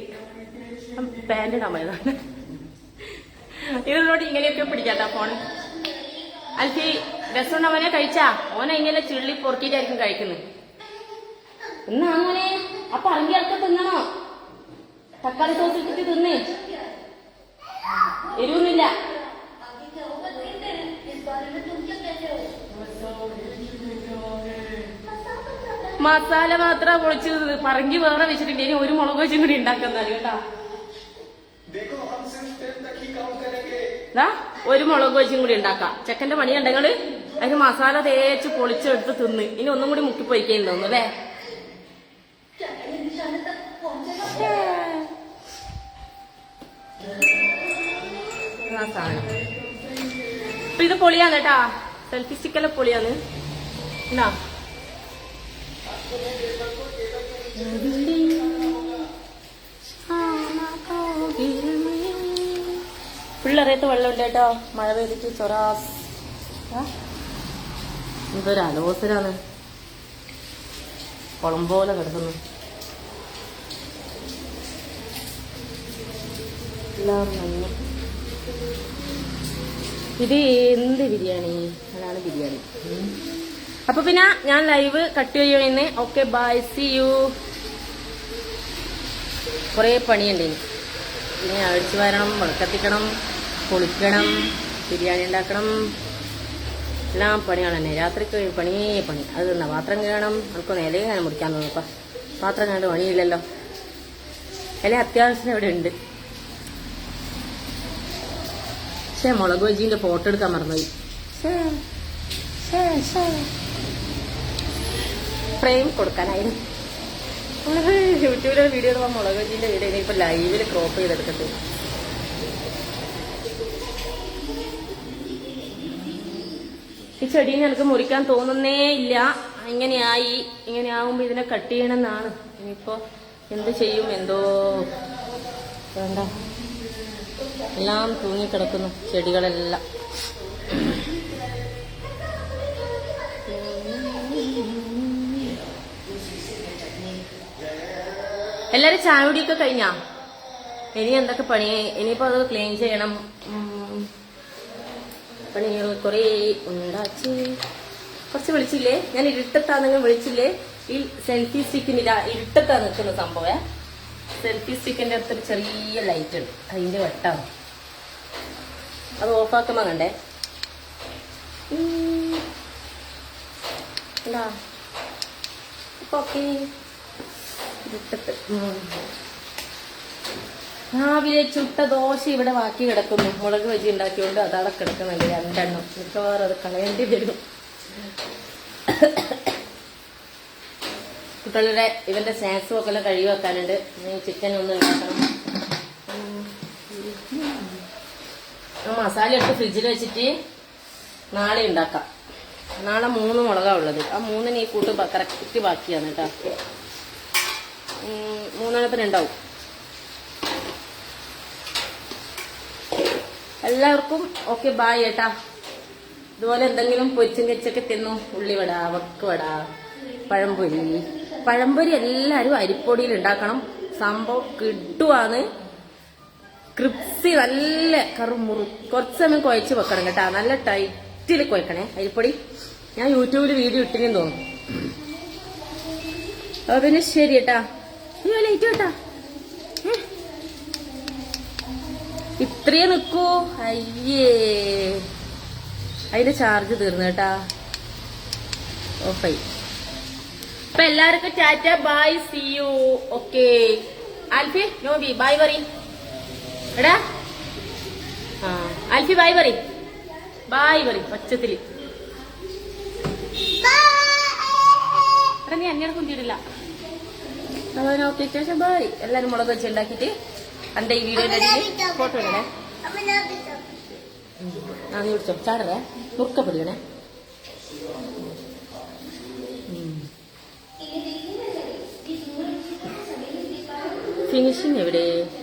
പാന്റ് നമ്മളതാണ്. ഇതിനോട് ഇങ്ങനെയൊക്കെ പിടിക്കാട്ടാ ഫോണ്. അൽഫി രസം അവനെ കഴിച്ചാ? ഓനെ ഇങ്ങനെ ചിള്ളി പൊറുക്കിട്ടായിരിക്കും കഴിക്കുന്നത്. എന്നാ അങ്ങനെ അപ്പൊ അറങ്ങി അടക്കം തിന്നണോ? തക്കാളി സോസ് ഇട്ടിട്ട് തിന്ന്. എരിവൊന്നുമില്ല. മസാല മാത്രം പൊളിച്ച് പറങ്കി വേറെ വെച്ചിട്ടുണ്ട്. ഇനി ഒരു മുളക് വെച്ചും കൂടി ഉണ്ടാക്കുന്നത് കേട്ടാ. ഒരു മുളക് വെച്ചും കൂടി ഉണ്ടാക്കാം. ചെക്കന്റെ പണിയുണ്ടെങ്കിൽ അതിന് മസാല തേച്ച് പൊളിച്ചെടുത്ത് തിന്ന്. ഇനി ഒന്നും കൂടി മുക്കി പൊരിക്കാൻ തോന്നുന്നു അല്ലേ? ആ സാധനം അപ്പൊ ഇത് പൊളിയാണ് കേട്ടാ. സെൽഫി സ്റ്റിക്കെല്ലാം പൊളിയാണ്. എന്നാ പിള്ളേറയത്ത് വെള്ളമുണ്ട് കേട്ടോ. മഴ പെയ്തിട്ട് ചൊറാസ്. ഇതൊരു അലോസരാണ്. കുളം പോലെ കിടക്കുന്നു. എല്ലാം നന്ദി. ഇത് എന്ത് ബിരിയാണി? അതാണ് ബിരിയാണി. അപ്പൊ പിന്നെ ഞാൻ ലൈവ് കട്ട് ചെയ്യുന്നേ. Okay bye, see you. കുറേ പണിയുണ്ട് ഇനി. പിന്നെ അടിച്ചു വരണം, വിളക്കത്തിക്കണം, കുളിക്കണം, ബിരിയാണി ഉണ്ടാക്കണം. എല്ലാം പണിയാണ് തന്നെ. രാത്രിക്ക് പണിയേ പണി. അത് തന്നെ പാത്രം കഴുകണം. നമുക്ക് നിലയും ഞാൻ മുറിക്കാൻ തോന്നുന്നു. പാത്രം കണ്ട് പണിയില്ലല്ലോ. ഇല അത്യാവശ്യം ഇവിടെ ഉണ്ട്. പക്ഷേ മുളക് ബജിന്റെ ഫോട്ടോ എടുക്കാൻ മറന്നുപോയി. ഫ്രെയിം കൊടുക്കാനായിരുന്നു. യൂട്യൂബിലെ വീഡിയോ എടുക്കാൻ മുളക് ബജിന്റെ വീഡിയോ ഇനിയിപ്പോ ലൈവില് ക്രോപ്പ് ചെയ്തെടുക്കട്ടെ. ഈ ചെടീനെ എനിക്ക് മുറിക്കാൻ തോന്നുന്നേ ഇല്ല. ഇങ്ങനെയാവുമ്പോ ഇതിനെ കട്ട് ചെയ്യണമെന്നാണ്. ഇനിയിപ്പോ എന്ത് ചെയ്യും എന്തോ. വേണ്ട, എല്ലാം തൂങ്ങിക്കിടക്കുന്നു ചെടികളെല്ലാം. എല്ലാരും ചായ കുടിയൊക്കെ കഴിഞ്ഞാ? ഇനി എന്തൊക്കെ പണി? ഇനിയിപ്പോ അത് ക്ലീൻ ചെയ്യണം. പണികൾ കുറേ ഉണ്ടാച്ച്. കുറച്ച് വിളിച്ചില്ലേ? ഞാൻ ഇരുട്ടത്താണെങ്കിൽ വിളിച്ചില്ലേ? ഈ സെൽഫി സ്റ്റിക്കിന്റെ ഇരുട്ടത്താ നിൽക്കുന്ന സംഭവം. സെൽഫി സ്റ്റിക്കിന്റെ അടുത്തൊരു ചെറിയ ലൈറ്റ് ഉണ്ട്. അതിന്റെ വെട്ടാണ്. അത് ഓഫാക്കുമ്പോ കണ്ടേ. എന്താ ഓക്കെ. ഇരുട്ടത്ത് രാവിലെ ചുട്ട ദോശ ഇവിടെ ബാക്കി കിടക്കുന്നു. മുളക് ബജി ഉണ്ടാക്കിയോണ്ട് അതവിടെ കിടക്കുന്നുണ്ട് 2 എണ്ണം. മിക്കവാറും അത് കളയേണ്ടി വരും. കുട്ടികളുടെ ഇവന്റെ സ്നാക്സും ഒക്കെ എല്ലാം കഴുകി വെക്കാനുണ്ട്. ചിക്കൻ ഒന്ന് ഉണ്ടാക്കണം. മസാല എടുത്ത് ഫ്രിഡ്ജിൽ വെച്ചിട്ട് നാളെ ഉണ്ടാക്കാം. നാളെ 3 മുളകാണ് ഉള്ളത്. ആ 3 ഈ കൂട്ട് കറക്റ്റ് ബാക്കിയാണ് കേട്ടോ. 3 എണ്ണത്തിന് ഉണ്ടാവും. എല്ലാവർക്കും ഓക്കെ ബായ് ഏട്ടാ. ഇതുപോലെ എന്തെങ്കിലും പൊരിച്ചും കച്ചൊക്കെ തിന്നു. ഉള്ളിവട, വക്കുവട, പഴംപൊരി എല്ലാരും അരിപ്പൊടിയിൽ ഉണ്ടാക്കണം. സംഭവം കിട്ടുവാന്ന്. ക്രിപ്സി നല്ല കറുമുറു. കുറച്ച് സമയം കുഴച്ച് വെക്കണം കേട്ടാ. നല്ല ടൈറ്റിൽ കുഴക്കണേ അരിപ്പൊടി. ഞാൻ യൂട്യൂബിൽ വീഡിയോ ഇട്ടിനും തോന്നും. അപ്പൊ പിന്നെ ശരി കേട്ടാ. അയ്യോ ലൈറ്റ് കേട്ടാ. ഇത്രയേ നിൽക്കൂ. അയ്യേ, അതിന്റെ ചാർജ് തീർന്നു കേട്ടാ. ഓഫായി. അപ്പൊ എല്ലാവർക്കും ta-ta bye, see you. Okay Alfie Noby bye പറ എടാ. ആൽഫി ബൈ പറ. ബൈ പറ പച്ചത്തില്. എടാ നീ അങ്ങനെ കുന്തിയിടില്ല. ഓക്കെ ശേഷം ബൈ. എല്ലാരും മുളക് വെച്ച് ഉണ്ടാക്കിട്ട് എന്റെ ഈ വീഡിയോയുടെ ഫോട്ടോ ഇടണേ. നീ വിളിച്ചോ. ചാടറേ മുറുക്ക പിടിക്കണേ. ഫിനിഷിങ് എവിടെ?